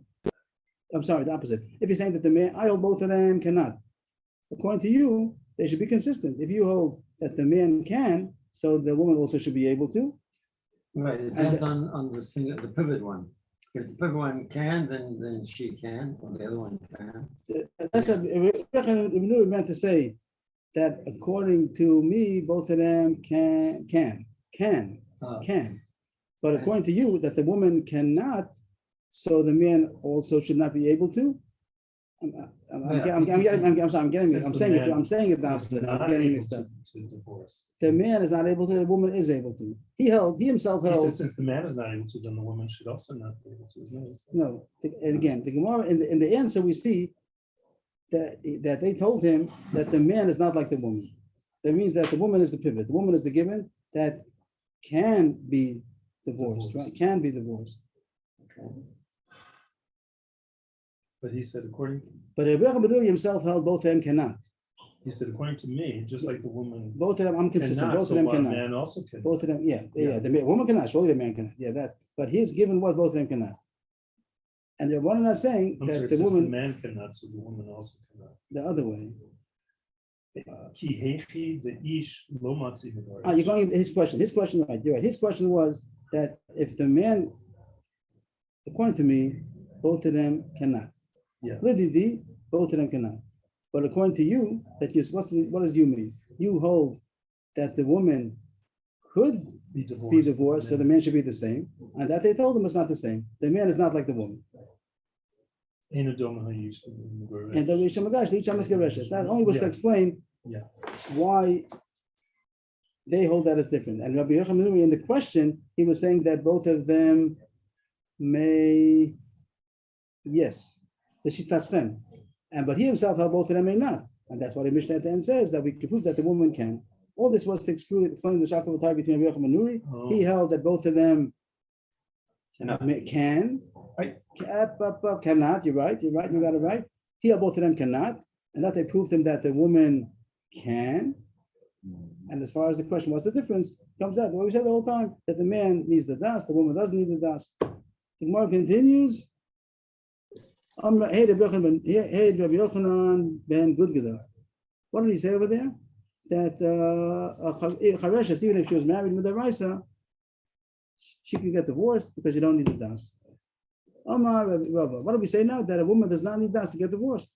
I'm sorry, the opposite. If you're saying that the man, I hold both of them cannot. According to you, they should be consistent. If you hold that the man can, so the woman also should be able to. Right, it depends on the pivot one. If the pivot one can, then she can, or the other one can. That's what we meant to say, that according to me, both of them can. But according to you, that the woman cannot, so the man also should not be able to. I'm saying it now. I'm getting mixed up. To divorce. The man is not able to, the woman is able to. He himself He said held. since the man is not able to, then the woman should also not be able to. Isn't it? No, and again, the Gemara, in the answer, we see that they told him that the man is not like the woman. That means that the woman is the pivot. The woman is the given that can be divorced, right? Can be divorced. Okay. But he said, according, But Rabbi Yochanan himself held both of them cannot. he said, according to me, just like the woman Both of them, I'm consistent. cannot, Both so of them one cannot. man also can. Both of them, yeah. The woman cannot. Surely the man cannot. Yeah, that. But his given was both of them cannot. And they're one not saying I'm that sorry, the since woman the man cannot, so the woman also cannot. the other way. Ki hechi the ish lo matzi medaresh. You're going into his question. His question, right? You're right. His question was that if the man, according to me, both of them cannot. Yeah. Lididi, both of them cannot. But according to you, that you what does you mean? You hold that the woman could Be divorced. be divorced, so the man should be the same, and that they told him it's not the same. The man is not like the woman. Ein adoma hayish medaresh. And the Rishon Magash, each Amos Gereshes. That only was to Yeah. explain Yeah. why they hold that as different. And Rabbi Yochanan, in the question, he was saying that both of them may, yes, the Shitaschem. And but he himself held both of them may not. And that's why the Mishnah at the end says that we can prove that the woman can. All this was to explain the Shakavatari between Rabbi Yochanan and Nuri. Oh. He held that both of them can, Right. cannot. You're right. You got it right. He held both of them cannot. And that they proved him that the woman can. And as far as the question, what's the difference? Comes out what we said the whole time, that the man needs the das, the woman doesn't need the das. The Gemara continues. Hey, Rabbi Yochanan ben Gudgada. What did he say over there? That Chareshes, even if she was married with the Raisa, she can get divorced because you don't need the das. What do we say now? That a woman does not need das to get divorced.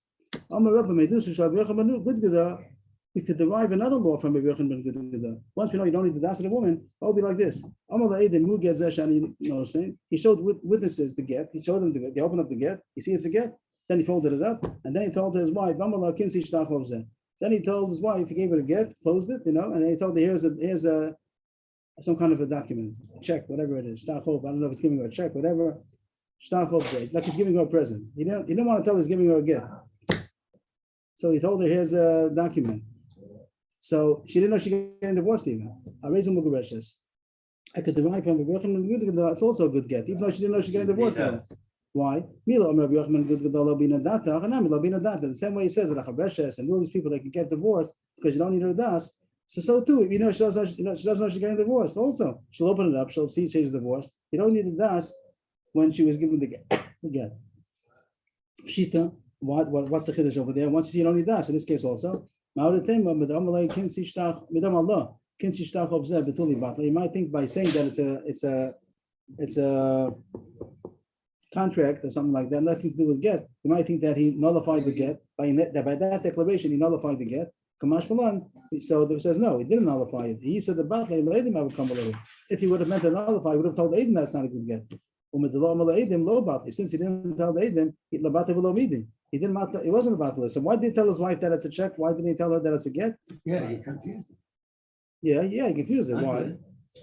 We could derive another law from Rabbi Yochanan ben Gudgada. Once we know you don't need the das of the woman, it will be like this. He showed witnesses the get. He showed them the get. They opened up the get. You see it's a get. Then he folded it up, and then he told his wife. Then he told his wife, he gave her a get, closed it, and he told her, here's a some kind of a document, a check, whatever it is. Shtachov, I don't know if it's giving her a check, whatever. Shtachov days, like he's giving her a present. He didn't want to tell her he's giving her a get. So he told her, here's a document. So she didn't know she was getting divorced even. I could derive from it's also a good get, even though she didn't know she's getting divorced. Why? The same way he says that and all these people that can get divorced because you don't need her das. So too, if you know she doesn't know she's getting divorced. Also, she'll open it up, she'll see she's divorced. You don't need the das when she was given the get. Pshita, what's the chiddush over there? Once you see you don't need das, in this case also. You might think by saying that it's a contract or something like that, nothing to do with get. You might think that he nullified the get by that declaration. He nullified the get. Kamash Malan. So it says no, he didn't nullify it. He said the battle Edim would come a little. If he would have meant to nullify, he would have told Edim that's not a good get. Since he didn't tell the Edim, he didn't. It wasn't about this. So why did he tell his wife that it's a check? Why didn't he tell her that it's a get? Yeah, he confused it. Yeah, he confused it. Why? Okay.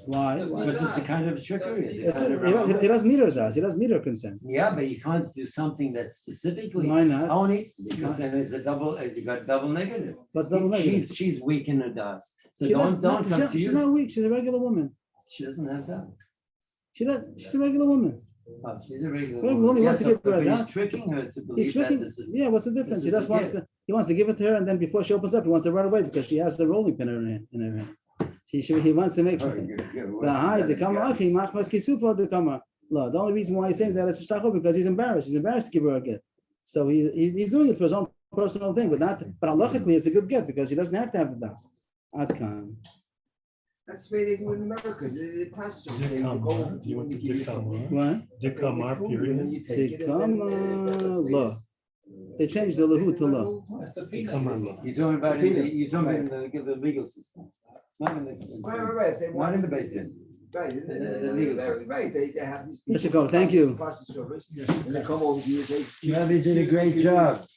Why? Because it's a kind of trickery. It's a It's kind of he doesn't need her does. He doesn't need her consent. Yeah, but you can't do something that's specifically Why not? only because then it's a double, as you got double negative. What's double negative? She's weak in her doubts. So She don't doesn't- come to She's you. not weak. She's a regular woman. She doesn't have doubts. She's a regular woman. Oh, she's a regular Well, woman. he wants to give her a but he's doubt. tricking her to He's believe that tricking. this is. Yeah, what's the difference? this He is just a wants gift. he wants to give it to her, and then before she opens up, he wants to run away because she has the rolling pin in her hand. He wants to make Oh, sure. you're worse The than that. The only reason why he's saying that it's a shtacho because he's embarrassed. He's embarrassed to give her a get. So he's doing it for his own personal thing, but halachically it's a good get because he doesn't have to have the das. Adkan. That's the way they do in America. The prostitutes, they go. Dikamar, you want the give you something, Dikamar? What? Dikamar and period. then you take it, and then, Dikamar, that's law. the They changed the lahu to law. Dikamar law. You're talking about you're talking about the legal system. Not in the. Right. If they Not want in the base then. Right, The legal right, they have these. Mr. Cole, thank you. Process servers, and they come over here, they. Rabbi did a great job.